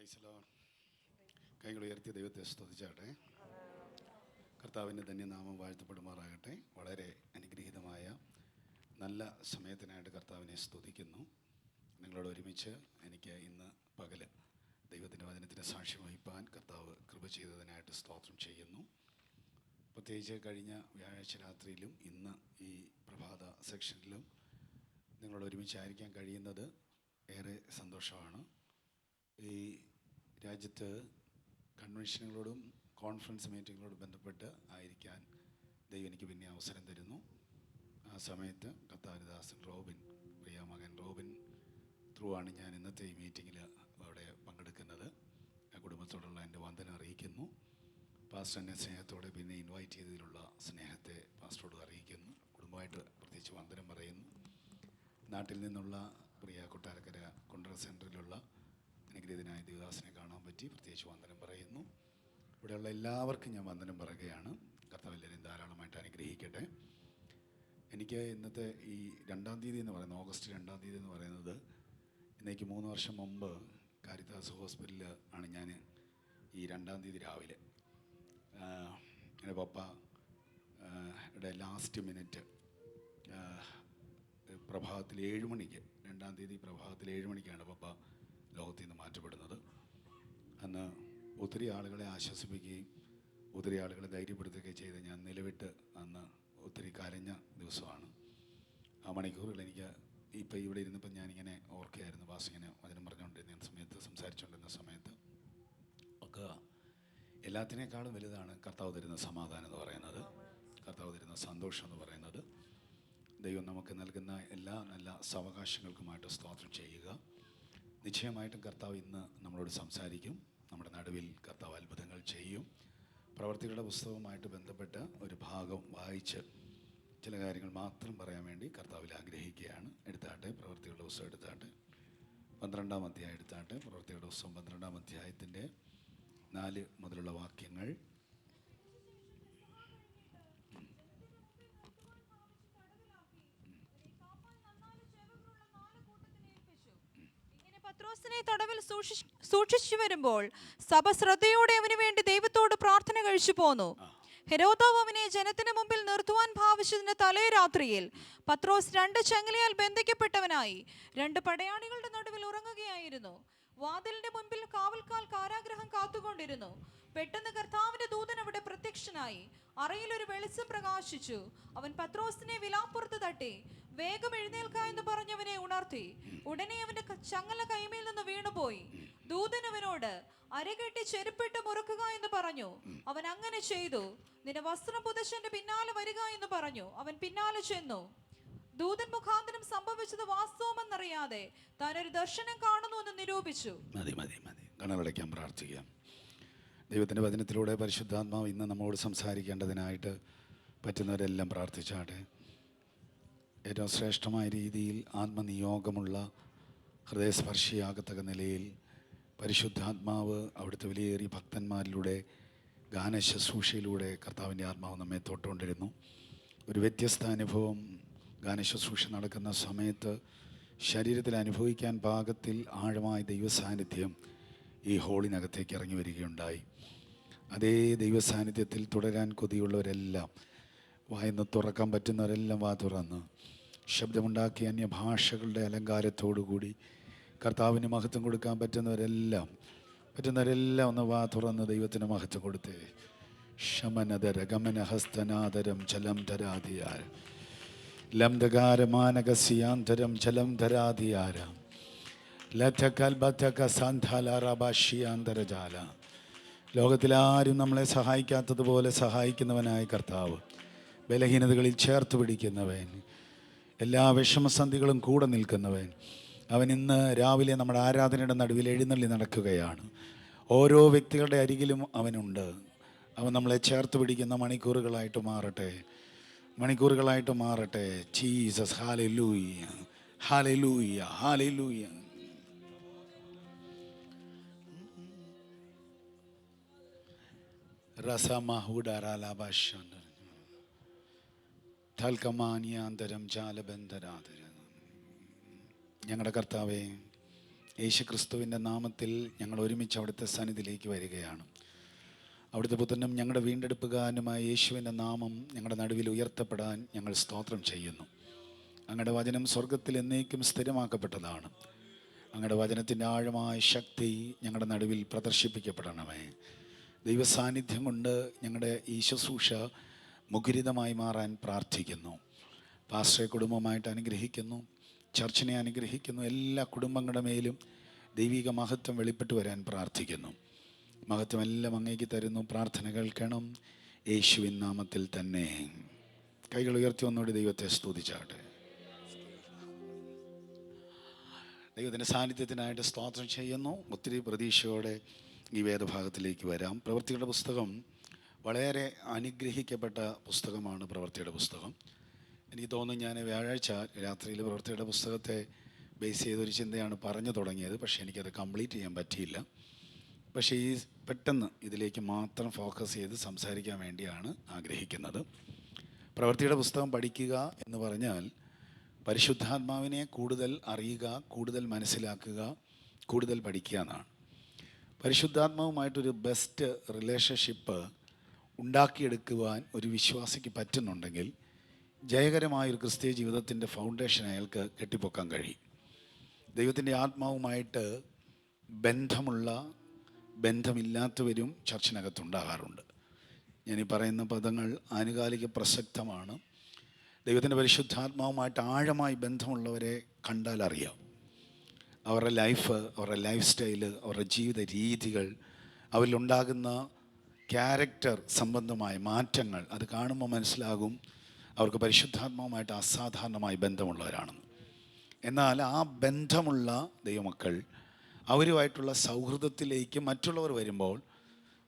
Praise the Lord. കൈകൾ ഉയർത്തി ദൈവത്തെ സ്തുതിച്ചാട്ടെ. കർത്താവിൻ്റെ ധന്യനാമം വാഴ്ത്തപ്പെടുമാറാകട്ടെ. വളരെ അനുഗ്രഹീതമായ നല്ല സമയത്തിനായിട്ട് കർത്താവിനെ സ്തുതിക്കുന്നു. നിങ്ങളോട് ഒരുമിച്ച് എനിക്ക് ഇന്ന് പകൽ ദൈവത്തിൻ്റെ വചനത്തിന് സാക്ഷ്യം വഹിപ്പാൻ കർത്താവ് കൃപ ചെയ്തതിനായിട്ട് സ്തോത്രം ചെയ്യുന്നു. പ്രത്യേകിച്ച് കഴിഞ്ഞ വ്യാഴാഴ്ച രാത്രിയിലും ഇന്ന് ഈ പ്രഭാത സെക്ഷനിലും നിങ്ങളോട് ഒരുമിച്ചായിരിക്കാൻ കഴിയുന്നത് ഏറെ സന്തോഷമാണ്. ഈ രാജ്യത്ത് കൺവെൻഷനുകളോടും കോൺഫറൻസ് മീറ്റിങ്ങുകളോടും ബന്ധപ്പെട്ട് ആയിരിക്കാൻ ദൈവം എനിക്ക് പിന്നെ അവസരം തരുന്നു. ആ സമയത്ത് കർത്താവിദാസൻ റോബിൻ, പ്രിയ മകൻ റോബിൻ ത്രൂ ആണ് ഞാൻ ഇന്നത്തെ ഈ മീറ്റിങ്ങിൽ അവിടെ പങ്കെടുക്കുന്നത്. ആ കുടുംബത്തോടുള്ള എൻ്റെ വന്ദനം അറിയിക്കുന്നു. പാസ്റ്റർ എന്നെ സ്നേഹത്തോടെ പിന്നെ ഇൻവൈറ്റ് ചെയ്തതിലുള്ള സ്നേഹത്തെ പാസ്റ്ററോട് അറിയിക്കുന്നു. കുടുംബമായിട്ട് പ്രത്യേകിച്ച് വന്ദനം പറയുന്നു. നാട്ടിൽ നിന്നുള്ള പ്രിയ കൊട്ടാരക്കര കൊണ്ടറ സെൻറ്ററിലുള്ള അനുഗ്രഹീതനായ ദേവദാസനെ കാണാൻ പറ്റി, പ്രത്യേകിച്ച് വന്ദനം പറയുന്നു. ഇവിടെയുള്ള എല്ലാവർക്കും ഞാൻ വന്ദനം പറയുകയാണ്. കർത്താവ് എല്ലാവരെയും ധാരാളമായിട്ട് അനുഗ്രഹിക്കട്ടെ. എനിക്ക് ഇന്നത്തെ ഈ 2-ാം തീയതി എന്ന് പറയുന്നത്, ഓഗസ്റ്റ് 2-ാം തീയതി എന്ന് പറയുന്നത്, ഇന്നേക്ക് 3 വർഷം മുമ്പ് കാരിത്താസ് ഹോസ്പിറ്റലിൽ ആണ് ഞാൻ ഈ 2-ാം തീയതി രാവിലെ എൻ്റെ പപ്പ യുടെ ലാസ്റ്റ് മിനിറ്റ് പ്രഭാതത്തിൽ 7 മണിക്ക്, 2-ാം തീയതി പ്രഭാതത്തിൽ 7 മണിക്കാണ് പപ്പ ലോകത്തിൽ നിന്ന് മാറ്റപ്പെടുന്നത്. അന്ന് ഒത്തിരി ആളുകളെ ആശ്വസിപ്പിക്കുകയും ഒത്തിരി ആളുകളെ ധൈര്യപ്പെടുത്തുകയും ചെയ്ത് ഞാൻ നിലവിട്ട് അന്ന് ഒത്തിരി കരഞ്ഞ ദിവസമാണ്. ആ മണിക്കൂറുകൾ എനിക്ക് ഇപ്പോൾ ഇവിടെ ഇരുന്നപ്പോൾ ഞാനിങ്ങനെ ഓർക്കുകയായിരുന്നു. ഇങ്ങനെ വചനം പറഞ്ഞുകൊണ്ടിരുന്ന സമയത്ത്, സംസാരിച്ചുകൊണ്ടിരുന്ന സമയത്ത് ഒക്കെ എല്ലാത്തിനേക്കാളും വലുതാണ് കർത്താവ് തരുന്ന സമാധാനം എന്ന് പറയുന്നത്, കർത്താവ് തരുന്ന സന്തോഷം എന്ന് പറയുന്നത്. ദൈവം നമുക്ക് നൽകുന്ന എല്ലാ നല്ല സാവകാശങ്ങൾക്കുമായിട്ട് സ്തോത്രം ചെയ്യുക. നിശ്ചയമായിട്ടും കർത്താവ് ഇന്ന് നമ്മളോട് സംസാരിക്കും. നമ്മുടെ നടുവിൽ കർത്താവ് അത്ഭുതങ്ങൾ ചെയ്യും. പ്രവർത്തികളുടെ പുസ്തകവുമായിട്ട് ബന്ധപ്പെട്ട് ഒരു ഭാഗം വായിച്ച് ചില കാര്യങ്ങൾ മാത്രം പറയാൻ വേണ്ടി കർത്താവിൽ ആഗ്രഹിക്കുകയാണ്. എടുത്താട്ടെ, പ്രവർത്തികളുടെ പുസ്തകം എടുത്താട്ടെ, 12-ാം അധ്യായം എടുത്താട്ടെ. പ്രവർത്തികളുടെ പുസ്തകം 12-ാം അധ്യായത്തിൻ്റെ 4 മുതലുള്ള വാക്യങ്ങൾ. പത്രോസിനെ തടവിൽ സൂക്ഷിച്ചു വരുമ്പോൾ സഭ ശ്രദ്ധയോടെ അവന് വേണ്ടി ദൈവത്തോട് പ്രാർത്ഥന കഴിച്ചു പോന്നു. ഹെരോദാവ് അവനെ ജനത്തിന് മുമ്പിൽ നിർത്തുവാൻ ഭാവിച്ചതിന് തലേ രാത്രിയിൽ പത്രോസ് 2 ചങ്ങലയാൽ ബന്ധിക്കപ്പെട്ടവനായി 2 പടയാളികളുടെ നടുവിൽ ഉറങ്ങുകയായിരുന്നു. വാതിലിന്റെ മുൻപിൽ കാവൽക്കാർ കാരാഗ്രഹം കാത്തുകൊണ്ടിരുന്നു. പെട്ടെന്ന് കർത്താവിന്റെ ദൂതൻ അവിടെ പ്രത്യക്ഷനായി. അറയിൽ ഒരു വെളിച്ചം പ്രകാശിച്ചു. അവൻ പത്രോസിനെ വിലാപ്പുറത്ത് തട്ടി, വേഗം എഴുന്നേൽക്ക എന്ന് പറഞ്ഞവനെ ഉണർത്തി. ഉടനെ അവന്റെ ചങ്ങല കൈമേൽ നിന്ന് വീണുപോയി. ദൂതൻ അവനോട്, അരകെട്ടി ചെരുപ്പിട്ട് മുറുക്കുക എന്ന് പറഞ്ഞു. അവൻ അങ്ങനെ ചെയ്തു. നിന്റെ വസ്ത്രം പുതച്ച് എന്റെ പിന്നാലെ വരിക എന്ന് പറഞ്ഞു. അവൻ പിന്നാലെ ചെന്നു. ദൂതൻ മുഖാന്തരം സംഭവിച്ചത് വാസ്തവമെന്നറിയാതെ താൻ ഒരു ദർശനം കാണുന്നു എന്ന് നിരൂപിച്ചു. മതി മതി മതി കണ്ണടയ്ക്കാൻ പ്രാർത്ഥിക്കാം. ദൈവത്തിൻ്റെ വചനത്തിലൂടെ പരിശുദ്ധാത്മാവ് ഇന്ന് നമ്മോട് സംസാരിക്കേണ്ടതിനായിട്ട് പറ്റുന്നവരെല്ലാം പ്രാർത്ഥിച്ചാട്ടെ. ഏറ്റവും ശ്രേഷ്ഠമായ രീതിയിൽ ആത്മനിയോഗമുള്ള ഹൃദയസ്പർശിയാകത്തക്ക നിലയിൽ പരിശുദ്ധാത്മാവ് അവിടുത്തെ വിലയേറിയ ഭക്തന്മാരിലൂടെ ഗാനശുശ്രൂഷയിലൂടെ കർത്താവിൻ്റെ ആത്മാവ് നമ്മെ തൊട്ടുകൊണ്ടിരുന്നു. ഒരു വ്യത്യസ്ത അനുഭവം ഗാനശുശ്രൂഷ നടക്കുന്ന സമയത്ത് ശരീരത്തിൽ അനുഭവിക്കാൻ പാകത്തിൽ ആഴമായ ദൈവസാന്നിധ്യം ഈ ഹോളിനകത്തേക്ക് ഇറങ്ങി വരികയുണ്ടായി. അതേ ദൈവസാന്നിധ്യത്തിൽ തുടരാൻ കൊതിയുള്ളവരെല്ലാം, വായിന്ന് തുറക്കാൻ പറ്റുന്നവരെല്ലാം വാ തുറന്ന് ശബ്ദമുണ്ടാക്കി അന്യഭാഷകളുടെ അലങ്കാരത്തോടുകൂടി കർത്താവിന് മഹത്വം കൊടുക്കാൻ പറ്റുന്നവരെല്ലാം ഒന്ന് വാ തുറന്ന് ദൈവത്തിന് മഹത്വം കൊടുത്തേ. ശമനധര ഗമന ഹസ്തനാദരം ചലം ധരാധിയാര ലംധകാരമാനകസിയാന്തരം ചലം ധരാധിയാര ലഥകൽബഥക സന്ധാലാറഭാഷിയാന്തരജാല. ലോകത്തിലാരും നമ്മളെ സഹായിക്കാത്തതുപോലെ സഹായിക്കുന്നവനായ കർത്താവ്, ബലഹീനതകളിൽ ചേർത്ത് പിടിക്കുന്നവൻ, എല്ലാ വിഷമസന്ധികളും കൂടെ നിൽക്കുന്നവൻ, അവൻ ഇന്ന് രാവിലെ നമ്മുടെ ആരാധനയുടെ നടുവിൽ എഴുന്നള്ളി നടക്കുകയാണ്. ഓരോ വ്യക്തികളുടെ അരികിലും അവനുണ്ട്. അവൻ നമ്മളെ ചേർത്ത് പിടിക്കുന്ന മണിക്കൂറുകളായിട്ട് മാറട്ടെ. Jesus, hallelujah, hallelujah, hallelujah. രസമഹുഡരാലാഭാഷാന്തരം തൽക്കമാനിയാന്തരം ജാലബന്ധരാതരം. ഞങ്ങളുടെ കർത്താവേ, യേശുക്രിസ്തുവിൻ്റെ നാമത്തിൽ ഞങ്ങൾ ഒരുമിച്ച് അവിടുത്തെ സന്നിധിയിലേക്ക് വരികയാണ്. അവിടുത്തെ പുത്രനും ഞങ്ങളുടെ വീണ്ടെടുപ്പുകാരനുമായ യേശുവിൻ്റെ നാമം ഞങ്ങളുടെ നടുവിൽ ഉയർത്തപ്പെടാൻ ഞങ്ങൾ സ്തോത്രം ചെയ്യുന്നു. അങ്ങയുടെ വചനം സ്വർഗത്തിൽ എന്നേക്കും സ്ഥിരമാക്കപ്പെട്ടതാണ്. അങ്ങയുടെ വചനത്തിൻ്റെ ആഴമായ ശക്തി ഞങ്ങളുടെ നടുവിൽ പ്രദർശിപ്പിക്കപ്പെടണമേ. ദൈവസാന്നിധ്യം കൊണ്ട് ഞങ്ങളുടെ ഈ ശുശ്രൂഷ മുഖരിതമായി മാറാൻ പ്രാർത്ഥിക്കുന്നു. പാസ്റ്ററെ കുടുംബമായിട്ട് അനുഗ്രഹിക്കുന്നു, ചർച്ചിനെ അനുഗ്രഹിക്കുന്നു. എല്ലാ കുടുംബങ്ങളുടെ മേലും ദൈവിക മഹത്വം വെളിപ്പെട്ട് വരാൻ പ്രാർത്ഥിക്കുന്നു. മഹത്വം എല്ലാം അങ്ങേക്ക് തരുന്നു. പ്രാർത്ഥന കേൾക്കണം യേശുവിൻ നാമത്തിൽ തന്നെ. കൈകൾ ഉയർത്തി ഒന്നുകൂടി ദൈവത്തെ സ്തുതിച്ചാട്ടെ. ദൈവത്തിൻ്റെ സാന്നിധ്യത്തിനായിട്ട് സ്തോത്രം ചെയ്യുന്നു. ഒത്തിരി പ്രതീക്ഷയോടെ ഈ വേദഭാഗത്തിലേക്ക് വരാം. പ്രവൃത്തിയുടെ പുസ്തകം വളരെ അനുഗ്രഹിക്കപ്പെട്ട പുസ്തകമാണ്. പ്രവൃത്തിയുടെ പുസ്തകം എനിക്ക് തോന്നുന്നു ഞാൻ വ്യാഴാഴ്ച രാത്രിയിൽ പ്രവൃത്തിയുടെ പുസ്തകത്തെ ബേസ് ചെയ്തൊരു ചിന്തയാണ് പറഞ്ഞു തുടങ്ങിയത്. പക്ഷേ എനിക്കത് കംപ്ലീറ്റ് ചെയ്യാൻ പറ്റിയില്ല. പക്ഷേ ഈ പെട്ടെന്ന് ഇതിലേക്ക് മാത്രം ഫോക്കസ് ചെയ്ത് സംസാരിക്കാൻ വേണ്ടിയാണ് ആഗ്രഹിക്കുന്നത്. പ്രവൃത്തിയുടെ പുസ്തകം പഠിക്കുക എന്ന് പറഞ്ഞാൽ പരിശുദ്ധാത്മാവിനെ കൂടുതൽ അറിയുക, കൂടുതൽ മനസ്സിലാക്കുക, കൂടുതൽ പഠിക്കുക എന്നാണ്. പരിശുദ്ധാത്മാവുമായിട്ടൊരു ബെസ്റ്റ് റിലേഷൻഷിപ്പ് ഉണ്ടാക്കിയെടുക്കുവാൻ ഒരു വിശ്വാസിക്ക് പറ്റുന്നുണ്ടെങ്കിൽ ജയകരമായൊരു ക്രിസ്തീയ ജീവിതത്തിൻ്റെ ഫൗണ്ടേഷൻ അയാൾക്ക് കെട്ടിപ്പൊക്കാൻ കഴിയും. ദൈവത്തിൻ്റെ ആത്മാവുമായിട്ട് ബന്ധമില്ലാത്തവരും ചർച്ചിനകത്തുണ്ടാകാറുണ്ട്. ഞാനീ പറയുന്ന പദങ്ങൾ ആനുകാലിക പ്രസക്തമാണ്. ദൈവത്തിൻ്റെ പരിശുദ്ധാത്മാവുമായിട്ട് ആഴമായി ബന്ധമുള്ളവരെ കണ്ടാൽ അറിയാം. അവരുടെ ലൈഫ്, അവരുടെ ലൈഫ് സ്റ്റൈല്, അവരുടെ ജീവിത രീതികൾ, അവരിലുണ്ടാകുന്ന ക്യാരക്ടർ സംബന്ധമായ മാറ്റങ്ങൾ അത് കാണുമ്പോൾ മനസ്സിലാകും അവർക്ക് പരിശുദ്ധാത്മാവുമായിട്ട് അസാധാരണമായി ബന്ധമുള്ളവരാണെന്ന്. എന്നാൽ ആ ബന്ധമുള്ള ദൈവമക്കൾ അവരുമായിട്ടുള്ള സൗഹൃദത്തിലേക്ക് മറ്റുള്ളവർ വരുമ്പോൾ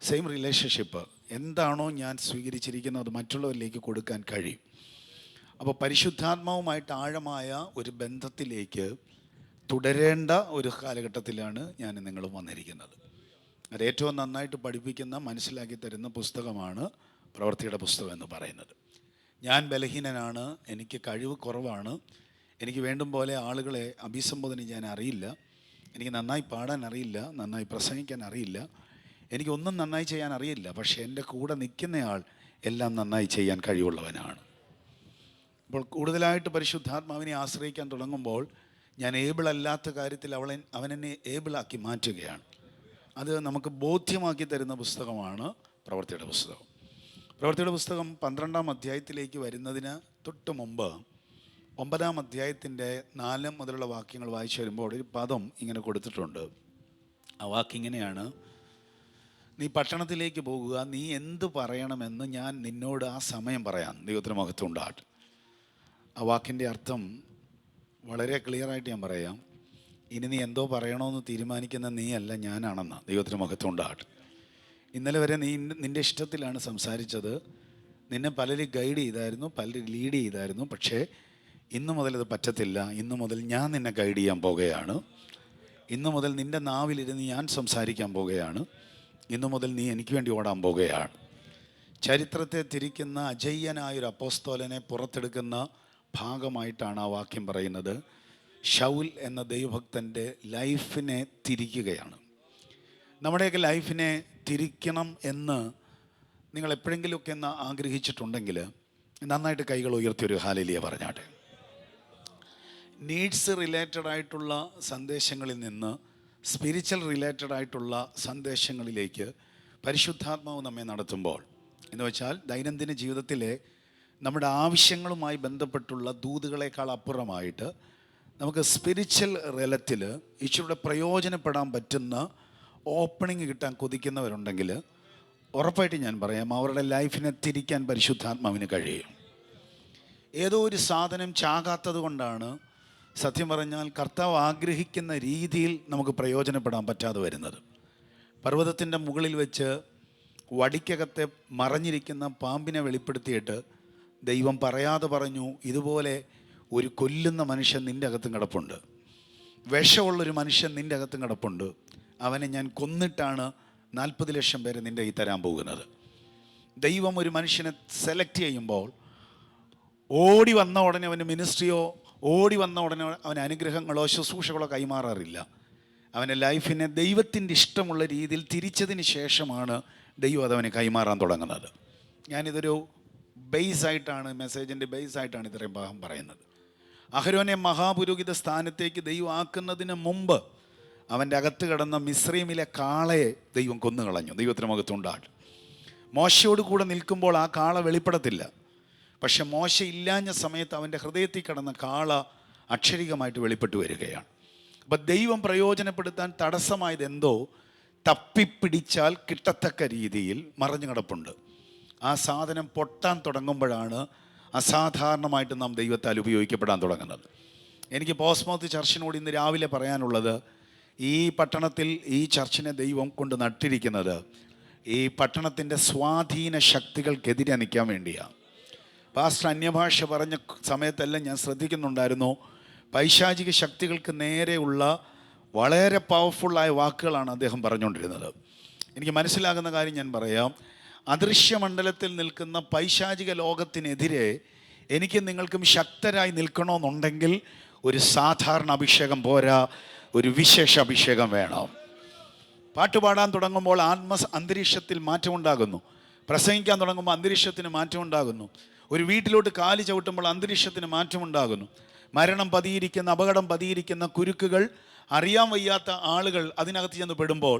സെയിം റിലേഷൻഷിപ്പ് എന്താണോ ഞാൻ സ്വീകരിച്ചിരിക്കുന്നത് അത് മറ്റുള്ളവരിലേക്ക് കൊടുക്കാൻ കഴിയും. അപ്പോൾ പരിശുദ്ധാത്മാവുമായിട്ട് ആഴമായ ഒരു ബന്ധത്തിലേക്ക് തുടരേണ്ട ഒരു കാലഘട്ടത്തിലാണ് ഞാൻ നിങ്ങൾ വന്നിരിക്കുന്നത്. അത് ഏറ്റവും നന്നായിട്ട് പഠിപ്പിക്കുന്ന, മനസ്സിലാക്കി തരുന്ന പുസ്തകമാണ് പ്രവൃത്തിയുടെ പുസ്തകം എന്ന് പറയുന്നത്. ഞാൻ ബലഹീനനാണ്, എനിക്ക് കഴിവ് കുറവാണ്, എനിക്ക് വേണ്ടും പോലെ ആളുകളെ അഭിസംബോധന ചെയ്യാൻ അറിയില്ല, എനിക്ക് നന്നായി പാടാൻ അറിയില്ല, നന്നായി പ്രസംഗിക്കാൻ അറിയില്ല, എനിക്കൊന്നും നന്നായി ചെയ്യാൻ അറിയില്ല. പക്ഷേ എൻ്റെ കൂടെ നിൽക്കുന്നയാൾ എല്ലാം നന്നായി ചെയ്യാൻ കഴിവുള്ളവനാണ്. അപ്പോൾ കൂടുതലായിട്ട് പരിശുദ്ധാത്മാവിനെ ആശ്രയിക്കാൻ തുടങ്ങുമ്പോൾ ഞാൻ ഏബിൾ അല്ലാത്ത കാര്യത്തിൽ അവനെന്നെ ഏബിളാക്കി മാറ്റുകയാണ്. അത് നമുക്ക് ബോധ്യമാക്കി തരുന്ന പുസ്തകമാണ് പ്രവൃത്തിയുടെ പുസ്തകം. പ്രവൃത്തിയുടെ പുസ്തകം 12-ാം അധ്യായത്തിലേക്ക് വരുന്നതിന് തൊട്ട് മുമ്പ് 9-ാം അധ്യായത്തിൻ്റെ 4 മുതലുള്ള വാക്യങ്ങൾ വായിച്ചു വരുമ്പോൾ ഒരു പദം ഇങ്ങനെ കൊടുത്തിട്ടുണ്ട്. ആ വാക്കിങ്ങനെയാണ്: നീ പട്ടണത്തിലേക്ക് പോകുക, നീ എന്ത് പറയണമെന്ന് ഞാൻ നിന്നോട് ആ സമയം പറയാം. ദൈവത്തിന് മഹത്വം ഉണ്ടാകട്ടെ. ആ വാക്കിൻ്റെ അർത്ഥം വളരെ ക്ലിയറായിട്ട് ഞാൻ പറയാം. ഇനി നീ എന്തോ പറയണമെന്ന് തീരുമാനിക്കുന്ന നീ അല്ല, ഞാനാണെന്ന്. ദൈവത്തിന് മഹത്വം ഉണ്ടാകട്ടെ. ഇന്നലെ വരെ നിൻ്റെ ഇഷ്ടത്തിലാണ് സംസാരിച്ചത്. നിന്നെ പലരും ഗൈഡ് ചെയ്തായിരുന്നു, പലരും ലീഡ് ചെയ്തായിരുന്നു. പക്ഷേ ഇന്നു മുതൽ അത് പറ്റത്തില്ല. ഇന്നു മുതൽ ഞാൻ നിന്നെ ഗൈഡ് ചെയ്യാൻ പോകുകയാണ്. ഇന്നു മുതൽ നിൻ്റെ നാവിലിരുന്ന് ഞാൻ സംസാരിക്കാൻ പോകുകയാണ്. ഇന്നു മുതൽ നീ എനിക്ക് വേണ്ടി ഓടാൻ പോകുകയാണ്. ചരിത്രത്തെ തിരിക്കുന്ന അജയ്യനായൊരു അപ്പോസ്തോലനെ പുറത്തെടുക്കുന്ന ഭാഗമായിട്ടാണ് ആ വാക്യം പറയുന്നത്. ശൗൽ എന്ന ദൈവഭക്തൻ്റെ ലൈഫിനെ തിരിക്കുകയാണ്. നമ്മുടെയൊക്കെ ലൈഫിനെ തിരിക്കണം എന്ന് നിങ്ങൾ എപ്പോഴെങ്കിലുമൊക്കെ എന്ന് ആഗ്രഹിച്ചിട്ടുണ്ടെങ്കിൽ നന്നായിട്ട് കൈകൾ ഉയർത്തിയൊരു ഹല്ലേലൂയ പറഞ്ഞാട്ടെ. നീഡ്സ് റിലേറ്റഡ് ആയിട്ടുള്ള സന്ദേശങ്ങളിൽ നിന്ന് സ്പിരിച്വൽ റിലേറ്റഡ് ആയിട്ടുള്ള സന്ദേശങ്ങളിലേക്ക് പരിശുദ്ധാത്മാവ് നമ്മെ നടത്തുമ്പോൾ, എന്ന് വെച്ചാൽ ദൈനംദിന ജീവിതത്തിലെ നമ്മുടെ ആവശ്യങ്ങളുമായി ബന്ധപ്പെട്ടുള്ള ദൂതുകളേക്കാൾ അപ്പുറമായിട്ട് നമുക്ക് സ്പിരിച്വൽ റെലത്തിൽ ഈശോയുടെ പ്രയോജനപ്പെടാൻ പറ്റുന്ന ഓപ്പണിങ് കിട്ടാൻ കൊതിക്കുന്നവരുണ്ടെങ്കിൽ ഉറപ്പായിട്ട് ഞാൻ പറയാം, അവരുടെ ലൈഫിനെ തിരിക്കാൻ പരിശുദ്ധാത്മാവിന് കഴിയും. ഏതോ ഒരു സാധനം ചാകാത്തത് കൊണ്ടാണ് സത്യം പറഞ്ഞാൽ കർത്താവ് ആഗ്രഹിക്കുന്ന രീതിയിൽ നമുക്ക് പ്രയോജനപ്പെടാൻ പറ്റാതെ വരുന്നത്. പർവ്വതത്തിൻ്റെ മുകളിൽ വെച്ച് വടിക്കകത്തെ മറഞ്ഞിരിക്കുന്ന പാമ്പിനെ വെളിപ്പെടുത്തിയിട്ട് ദൈവം പറയാതെ പറഞ്ഞു, ഇതുപോലെ ഒരു കൊല്ലുന്ന മനുഷ്യൻ നിൻ്റെ അകത്തും കിടപ്പുണ്ട്, വിഷമുള്ളൊരു മനുഷ്യൻ നിൻ്റെ അകത്തും കിടപ്പുണ്ട്, അവനെ ഞാൻ കൊന്നിട്ടാണ് 40 ലക്ഷം പേരെ നിൻ്റെ കയ്യിൽ തരാൻ പോകുന്നത്. ദൈവം ഒരു മനുഷ്യനെ സെലക്ട് ചെയ്യുമ്പോൾ ഓടി വന്ന ഉടനെ അവന് മിനിസ്ട്രിയോ ഓടി വന്ന ഉടനെ അവന് അനുഗ്രഹങ്ങളോ ശുശ്രൂഷകളോ കൈമാറാറില്ല. അവൻ്റെ ലൈഫിനെ ദൈവത്തിൻ്റെ ഇഷ്ടമുള്ള രീതിയിൽ തിരിച്ചതിന് ശേഷമാണ് ദൈവം അതവനെ കൈമാറാൻ തുടങ്ങുന്നത്. ഞാനിതൊരു ബേസായിട്ടാണ്, മെസ്സേജിൻ്റെ ബേസായിട്ടാണ് ഇത്രയും ഭാഗം പറയുന്നത്. അഹരോനെ മഹാപുരോഹിത സ്ഥാനത്തേക്ക് ദൈവം ആക്കുന്നതിന് മുമ്പ് അവൻ്റെ അകത്ത് കിടന്ന മിസ്രൈമിലെ കാളയെ ദൈവം കൊന്നുകളഞ്ഞു. ദൈവത്തിന് മഹത്വമുണ്ടാകട്ടെ. മോശയോട് കൂടെ നിൽക്കുമ്പോൾ ആ കാള വെളിപ്പെടത്തില്ല. പക്ഷെ മോശ ഇല്ലാഞ്ഞ സമയത്ത് അവൻ്റെ ഹൃദയത്തിൽ കിടന്ന കാള അക്ഷരികമായിട്ട് വെളിപ്പെട്ടു വരികയാണ്. അപ്പം ദൈവം പ്രയോജനപ്പെടുത്താൻ തടസ്സമായത് എന്തോ തപ്പിപ്പിടിച്ചാൽ കിട്ടത്തക്ക രീതിയിൽ മറഞ്ഞു കിടപ്പുണ്ട്. ആ സാധനം പൊട്ടാൻ തുടങ്ങുമ്പോഴാണ് അസാധാരണമായിട്ട് നാം ദൈവത്താൽ ഉപയോഗിക്കപ്പെടാൻ തുടങ്ങുന്നത്. എനിക്ക് പോസ്മൗത്ത് ചർച്ചിനോട് ഇന്ന് രാവിലെ പറയാനുള്ളത്, ഈ പട്ടണത്തിൽ ഈ ചർച്ചിനെ ദൈവം കൊണ്ട് നട്ടിരിക്കുന്നത് ഈ പട്ടണത്തിൻ്റെ സ്വാധീന ശക്തികൾക്കെതിരെ നിൽക്കാൻ വേണ്ടിയാണ്. പാസ്റ്റർ അന്യഭാഷ പറഞ്ഞ സമയത്തെല്ലാം ഞാൻ ശ്രദ്ധിക്കുന്നുണ്ടായിരുന്നു. പൈശാചിക ശക്തികൾക്ക് നേരെയുള്ള വളരെ പവർഫുള്ളായ വാക്കുകളാണ് അദ്ദേഹം പറഞ്ഞുകൊണ്ടിരുന്നത്. എനിക്ക് മനസ്സിലാകുന്ന കാര്യം ഞാൻ പറയാം. അദൃശ്യമണ്ഡലത്തിൽ നിൽക്കുന്ന പൈശാചിക ലോകത്തിനെതിരെ എനിക്ക് നിങ്ങൾക്കും ശക്തരായി നിൽക്കണമെന്നുണ്ടെങ്കിൽ ഒരു സാധാരണ അഭിഷേകം പോരാ, ഒരു വിശേഷ അഭിഷേകം വേണം. പാട്ടുപാടാൻ തുടങ്ങുമ്പോൾ അന്തരീക്ഷത്തിൽ മാറ്റമുണ്ടാകുന്നു. പ്രസംഗിക്കാൻ തുടങ്ങുമ്പോൾ അന്തരീക്ഷത്തിന് മാറ്റമുണ്ടാകുന്നു. ഒരു വീട്ടിലോട്ട് കാല് ചവിട്ടുമ്പോൾ അന്തരീക്ഷത്തിന് മാറ്റമുണ്ടാകുന്നു. മരണം പതിയിരിക്കുന്ന, അപകടം പതിയിരിക്കുന്ന കുരുക്കുകൾ അറിയാൻ വയ്യാത്ത ആളുകൾ അതിനകത്ത് ചെന്ന് പെടുമ്പോൾ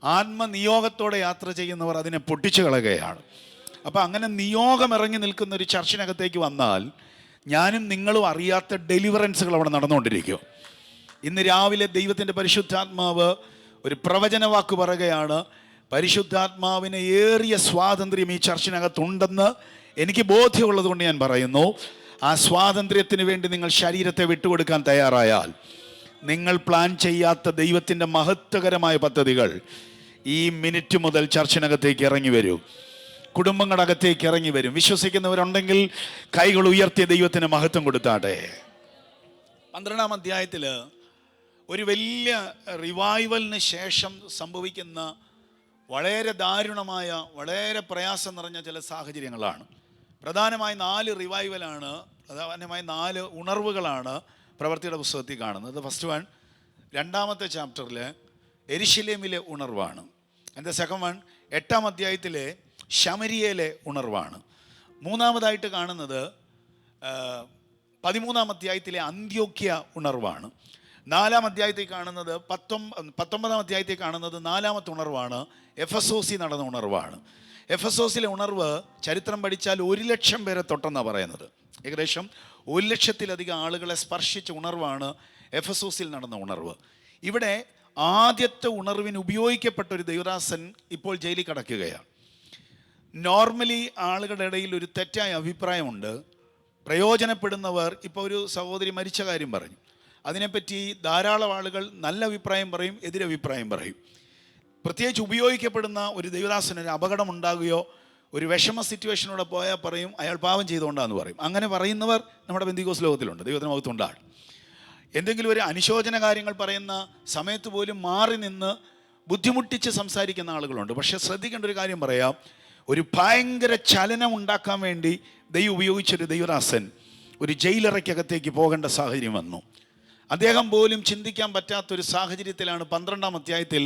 ആത്മനിയോഗത്തോടെ യാത്ര ചെയ്യുന്നവർ അതിനെ പൊട്ടിച്ചു കളയുകയാണ്. അപ്പോൾ അങ്ങനെ നിയോഗം ഇറങ്ങി നിൽക്കുന്ന ഒരു ചർച്ചിനകത്തേക്ക് വന്നാൽ ഞാനും നിങ്ങളും അറിയാത്ത ഡെലിവറൻസുകൾ അവിടെ നടന്നുകൊണ്ടിരിക്കും. ഇന്ന് രാവിലെ ദൈവത്തിൻ്റെ പരിശുദ്ധാത്മാവ് ഒരു പ്രവചന വാക്ക് പറയുകയാണ്. പരിശുദ്ധാത്മാവിന് ഏറിയ സ്വാതന്ത്ര്യം ഈ ചർച്ചിനകത്തുണ്ടെന്ന് എനിക്ക് ബോധ്യമുള്ളത് കൊണ്ട് ഞാൻ പറയുന്നു. ആ സ്വാതന്ത്ര്യത്തിന് വേണ്ടി നിങ്ങൾ ശരീരത്തെ വിട്ടുകൊടുക്കാൻ തയ്യാറായാൽ നിങ്ങൾ പ്ലാൻ ചെയ്യാത്ത ദൈവത്തിൻ്റെ മഹത്വകരമായ പദ്ധതികൾ ഈ മിനിറ്റ് മുതൽ ചർച്ചിനകത്തേക്ക് ഇറങ്ങി വരും, കുടുംബങ്ങളുടെ അകത്തേക്ക് ഇറങ്ങി വരും. വിശ്വസിക്കുന്നവരുണ്ടെങ്കിൽ കൈകൾ ഉയർത്തിയ ദൈവത്തിന് മഹത്വം കൊടുത്താട്ടെ. 12-ാം അധ്യായത്തിൽ ഒരു വലിയ റിവൈവലിന് ശേഷം സംഭവിക്കുന്ന വളരെ ദാരുണമായ, വളരെ പ്രയാസം നിറഞ്ഞ ചില സാഹചര്യങ്ങളാണ്. പ്രധാനമായി 4 റിവൈവലാണ്, പ്രധാനമായി 4 ഉണർവുകളാണ് പ്രവൃത്തിയുടെ പുസ്തകത്തിൽ കാണുന്നത്. ഫസ്റ്റ് വൺ 2-ാമത്തെ ചാപ്റ്ററിൽ യെരുശലേമിലെ ഉണർവാണ്. എൻ്റെ സെക്കൻഡ് വൺ 8-ാം അധ്യായത്തിലെ ശമരിയയിലെ ഉണർവാണ്. 3-ാമതായിട്ട് കാണുന്നത് 13-ാം അധ്യായത്തിലെ അന്ത്യോക്യ ഉണർവാണ്. 4-ാം അധ്യായത്തിൽ കാണുന്നത് 19-ാം അധ്യായത്തിൽ കാണുന്നത് 4-ാമത്തെ ഉണർവാണ്, എഫെസോസിൽ നടന്ന ഉണർവാണ്. എഫെസോസിലെ ഉണർവ് ചരിത്രം പഠിച്ചാൽ 1,00,000 പേരെ തൊട്ടെന്നാണ് പറയുന്നത്. ഏകദേശം 1,00,000-ലധികം ആളുകളെ സ്പർശിച്ച ഉണർവാണ് എഫെസോസിൽ നടന്ന ഉണർവ്. ഇവിടെ ആദ്യത്തെ ഉണർവിന് ഉപയോഗിക്കപ്പെട്ട ഒരു ദൈവദാസൻ ഇപ്പോൾ ജയിലിൽ കിടക്കുകയാണ്. നോർമലി ആളുകളുടെ ഇടയിൽ ഒരു തെറ്റായ അഭിപ്രായമുണ്ട്. പ്രയോജനപ്പെടുന്നവർ, ഇപ്പോൾ ഒരു സഹോദരി മരിച്ച കാര്യം പറഞ്ഞു, അതിനെപ്പറ്റി ധാരാളം ആളുകൾ നല്ല അഭിപ്രായം പറയും, എതിരഭിപ്രായം പറയും. പ്രത്യേകിച്ച് ഉപയോഗിക്കപ്പെടുന്ന ഒരു ദൈവദാസന് ഒരു അപകടം ഉണ്ടാകുകയോ ഒരു വിഷമ സിറ്റുവേഷനോടെ പോയാൽ പറയും അയാൾ പാപം ചെയ്തുകൊണ്ടാന്ന് പറയും. അങ്ങനെ പറയുന്നവർ നമ്മുടെ പെന്തിക്കോസ് ലോകത്തിലുണ്ട്. ദൈവത്തിന് മഹത്വമുണ്ടാകും. എന്തെങ്കിലും ഒരു അനുശോചന കാര്യങ്ങൾ പറയുന്ന സമയത്ത് പോലും മാറി നിന്ന് ബുദ്ധിമുട്ടിച്ച് സംസാരിക്കുന്ന ആളുകളുണ്ട്. പക്ഷെ ശ്രദ്ധിക്കേണ്ട ഒരു കാര്യം പറയാം. ഒരു ഭയങ്കര ചലനം ഉണ്ടാക്കാൻ വേണ്ടി ദൈവം ഉപയോഗിച്ചൊരു ദൈവദാസൻ ഒരു ജയിലറയ്ക്കകത്തേക്ക് പോകേണ്ട സാഹചര്യം വന്നു. അദ്ദേഹം പോലും ചിന്തിക്കാൻ പറ്റാത്തൊരു സാഹചര്യത്തിലാണ് 12-ാം അധ്യായത്തിൽ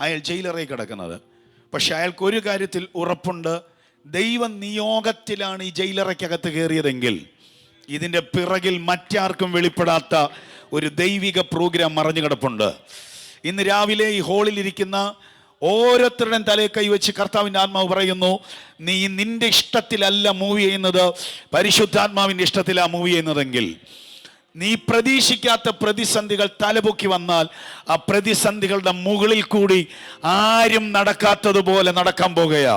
അയാൾ ജയിലറയിൽ കിടക്കുന്നത്. പക്ഷെ അയാൾക്ക് ഒരു കാര്യത്തിൽ ഉറപ്പുണ്ട്, ദൈവ നിയോഗത്തിലാണ് ഈ ജയിലറയ്ക്കകത്ത് കയറിയതെങ്കിൽ ഇതിൻ്റെ പിറകിൽ മറ്റാർക്കും വെളിപ്പെടാത്ത ഒരു ദൈവിക പ്രോഗ്രാം മറഞ്ഞു കിടപ്പുണ്ട്. ഇന്ന് രാവിലെ ഈ ഹോളിലിരിക്കുന്ന ഓരോരുത്തരുടെയും തലയിൽ കൈവച്ച് കർത്താവിൻ്റെ ആത്മാവ് പറയുന്നു, നീ നിന്റെ ഇഷ്ടത്തിലല്ല മൂവ് ചെയ്യുന്നത്, പരിശുദ്ധാത്മാവിൻ്റെ ഇഷ്ടത്തിലാണ് മൂവ് ചെയ്യുന്നതെങ്കിൽ നീ പ്രതീക്ഷിക്കാത്ത പ്രതിസന്ധികൾ തലപൊക്കി വന്നാൽ ആ പ്രതിസന്ധികളുടെ മുകളിൽ കൂടി ആരും നടക്കാത്തതുപോലെ നടക്കാൻ പോകുകയാ.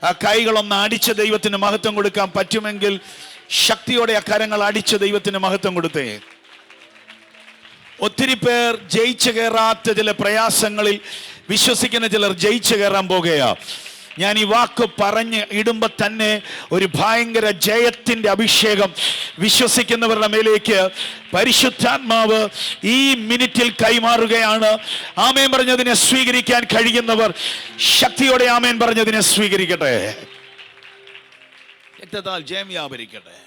ആ കൈകളൊന്ന് അടിച്ച് ദൈവത്തിന് മഹത്വം കൊടുക്കാൻ പറ്റുമെങ്കിൽ ശക്തിയോടെ ആ കരങ്ങൾ അടിച്ച് ദൈവത്തിന് മഹത്വം കൊടുത്തേ. ഒത്തിരി പേർ ജയിച്ചു കയറാത്ത ചില പ്രയാസങ്ങളിൽ വിശ്വസിക്കുന്ന ചിലർ ജയിച്ചു കയറാൻ പോകുകയാ. ഞാൻ ഈ വാക്ക് പറഞ്ഞ് ഇടുമ്പോൾ തന്നെ ഒരു ഭയങ്കര ജയത്തിന്റെ അഭിഷേകം വിശ്വസിക്കുന്നവരുടെ മേലേക്ക് പരിശുദ്ധാത്മാവ് ഈ മിനിറ്റിൽ കൈമാറുകയാണ്. ആമേൻ പറഞ്ഞതിനെ സ്വീകരിക്കാൻ കഴിയുന്നവർ ശക്തിയോടെ ആമേൻ പറഞ്ഞതിനെ സ്വീകരിക്കട്ടെ. രക്തത്താൽ ജയം വ്യാപരിക്കട്ടെ.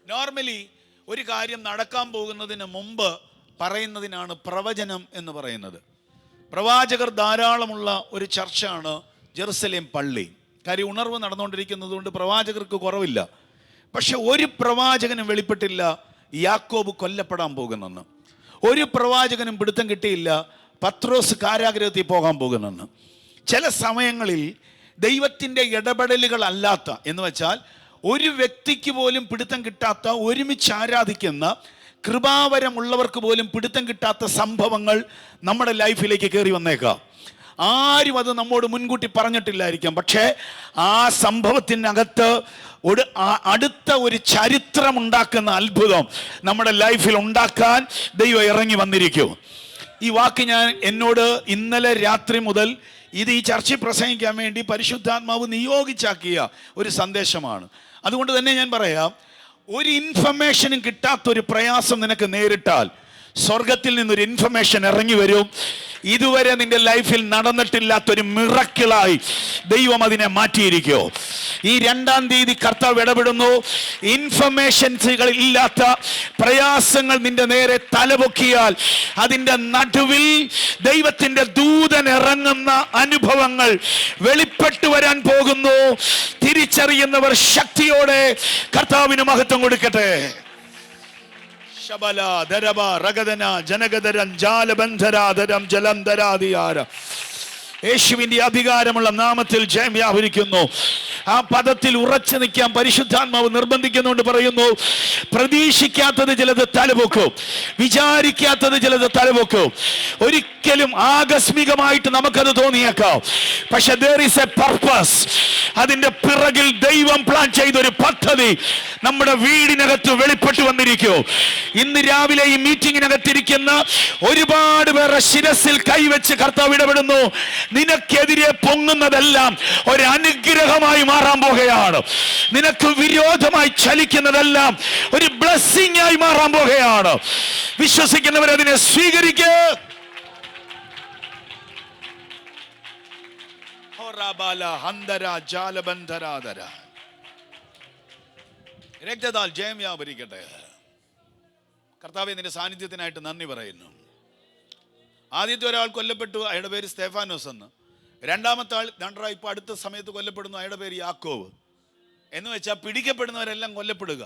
നോർമലി ഒരു കാര്യം നടക്കാൻ പോകുന്നതിന് മുമ്പ് പറയുന്നതിനാണ് പ്രവചനം എന്ന് പറയുന്നത്. പ്രവാചകർ ധാരാളമുള്ള ഒരു ചർച്ചാണ് ജെറുസലേം പള്ളി. കാര്യം ഉണർവ് നടന്നുകൊണ്ടിരിക്കുന്നത് കൊണ്ട് പ്രവാചകർക്ക് കുറവില്ല. പക്ഷെ ഒരു പ്രവാചകനും വെളിപ്പെട്ടില്ല യാക്കോബ് കൊല്ലപ്പെടാൻ പോകുന്നെന്ന്. ഒരു പ്രവാചകനും പിടുത്തം കിട്ടിയില്ല പത്രോസ് കാരാഗൃഹത്തിൽ പോകാൻ പോകുന്നെന്ന്. ചില സമയങ്ങളിൽ ദൈവത്തിൻ്റെ ഇടപെടലുകൾ അല്ലാത്ത, എന്ന് വെച്ചാൽ ഒരു വ്യക്തിക്ക് പോലും പിടുത്തം കിട്ടാത്ത, ഒരുമിച്ച് ആരാധിക്കുന്ന കൃപാവരമുള്ളവർക്ക് പോലും പിടുത്തം കിട്ടാത്ത സംഭവങ്ങൾ നമ്മുടെ ലൈഫിലേക്ക് കയറി വന്നേക്കാം. ആരും അത് നമ്മോട് മുൻകൂട്ടി പറഞ്ഞിട്ടില്ലായിരിക്കാം. പക്ഷേ ആ സംഭവത്തിനകത്ത് അടുത്ത ഒരു ചരിത്രം ഉണ്ടാക്കുന്ന അത്ഭുതം നമ്മുടെ ലൈഫിൽ ഉണ്ടാക്കാൻ ദൈവം ഇറങ്ങി വന്നിരിക്കും. ഈ വാക്ക് ഞാൻ എന്നോട് ഇന്നലെ രാത്രി മുതൽ ഇത് ഈ ചർച്ചയിൽ പ്രസംഗിക്കാൻ വേണ്ടി പരിശുദ്ധാത്മാവ് നിയോഗിച്ചാക്കിയ ഒരു സന്ദേശമാണ്. അതുകൊണ്ട് തന്നെ ഞാൻ പറയാം, ഒരു ഇൻഫർമേഷനും കിട്ടാത്തൊരു പ്രയാസം നിനക്ക് നേരിട്ടാൽ സ്വർഗത്തിൽ നിന്നൊരു ഇൻഫർമേഷൻ ഇറങ്ങി വരും. ഇതുവരെ നിന്റെ ലൈഫിൽ നടന്നിട്ടില്ലാത്തൊരു മിറക്കിളായി ദൈവം അതിനെ മാറ്റിയിരിക്കോ. ഈ 2-ാം തീയതി കർത്താവ് ഇടപെടുന്നു. ഇൻഫർമേഷൻസുകൾ ഇല്ലാത്ത പ്രയാസങ്ങൾ നിന്റെ നേരെ തലപൊക്കിയാൽ അതിൻ്റെ നടുവിൽ ദൈവത്തിൻ്റെ ദൂതൻ ഇറങ്ങുന്ന അനുഭവങ്ങൾ വെളിപ്പെട്ടു വരാൻ പോകുന്നു. തിരിച്ചറിയുന്നവർ ശക്തിയോടെ കർത്താവിന് മഹത്വം കൊടുക്കട്ടെ. ശബല ദരബ രഗദന ജനഗദരം ജാലബന്ധരാധരം ജലന്ധരാധിയാര. യേശുവിന്റെ അധികാരമുള്ള നാമത്തിൽ ജയം വ്യാപരിക്കുന്നു. ആ പദത്തിൽ ഉറച്ചു നിൽക്കാൻ പരിശുദ്ധാത്മാവ് നിർബന്ധിക്കുന്നുകൊണ്ട് പറയുന്നു, പ്രതീക്ഷിക്കാത്തത് ചിലത് തലപൊക്കും, വിചാരിക്കാത്തത് ചിലത് തലപൊക്കും. ഒരിക്കലും ആകസ്മികമായിട്ട് നമുക്കത് തോന്നിയേക്കാം, പക്ഷെ there is a purpose. അതിന്റെ പിറകിൽ ദൈവം പ്ലാൻ ചെയ്തൊരു പദ്ധതി നമ്മുടെ വീടിനകത്ത് വെളിപ്പെട്ടു വന്നിരിക്കൂ. ഇന്ന് രാവിലെ ഈ മീറ്റിംഗിനകത്തിരിക്കുന്ന ഒരുപാട് പേരുടെ ശിരസിൽ കൈവച്ച് കർത്താവ് ഇടപെടുന്നു. നിനക്കെതിരെ പൊങ്ങുന്നതെല്ലാം ഒരു അനുഗ്രഹമായി മാറാൻ പോകുകയാണ്. നിനക്ക് വിരോധമായി ചലിക്കുന്നതെല്ലാം ഒരു ബ്ലെസ്സിംഗ് ആയി മാറാൻ പോകുകയാണ്. വിശ്വസിക്കുന്നവർ അതിനെ സ്വീകരിക്കുക. രക്തത്താൽ ജയം വ്യാപരിക്കട്ടെ. കർത്താവേ, നിന്റെ സാന്നിധ്യത്തിനായിട്ട് നന്ദി പറയുന്നു. ആദ്യത്തെ ഒരാൾ കൊല്ലപ്പെട്ടു, അയാളുടെ പേര് സ്തേഫാനോസ് എന്ന്. രണ്ടാമത്തെ ആൾ ഇപ്പോൾ അടുത്ത സമയത്ത് കൊല്ലപ്പെടുന്നു, അയാളുടെ പേര് യാക്കോവ്. എന്ന് വെച്ചാൽ പിടിക്കപ്പെടുന്നവരെല്ലാം കൊല്ലപ്പെടുക.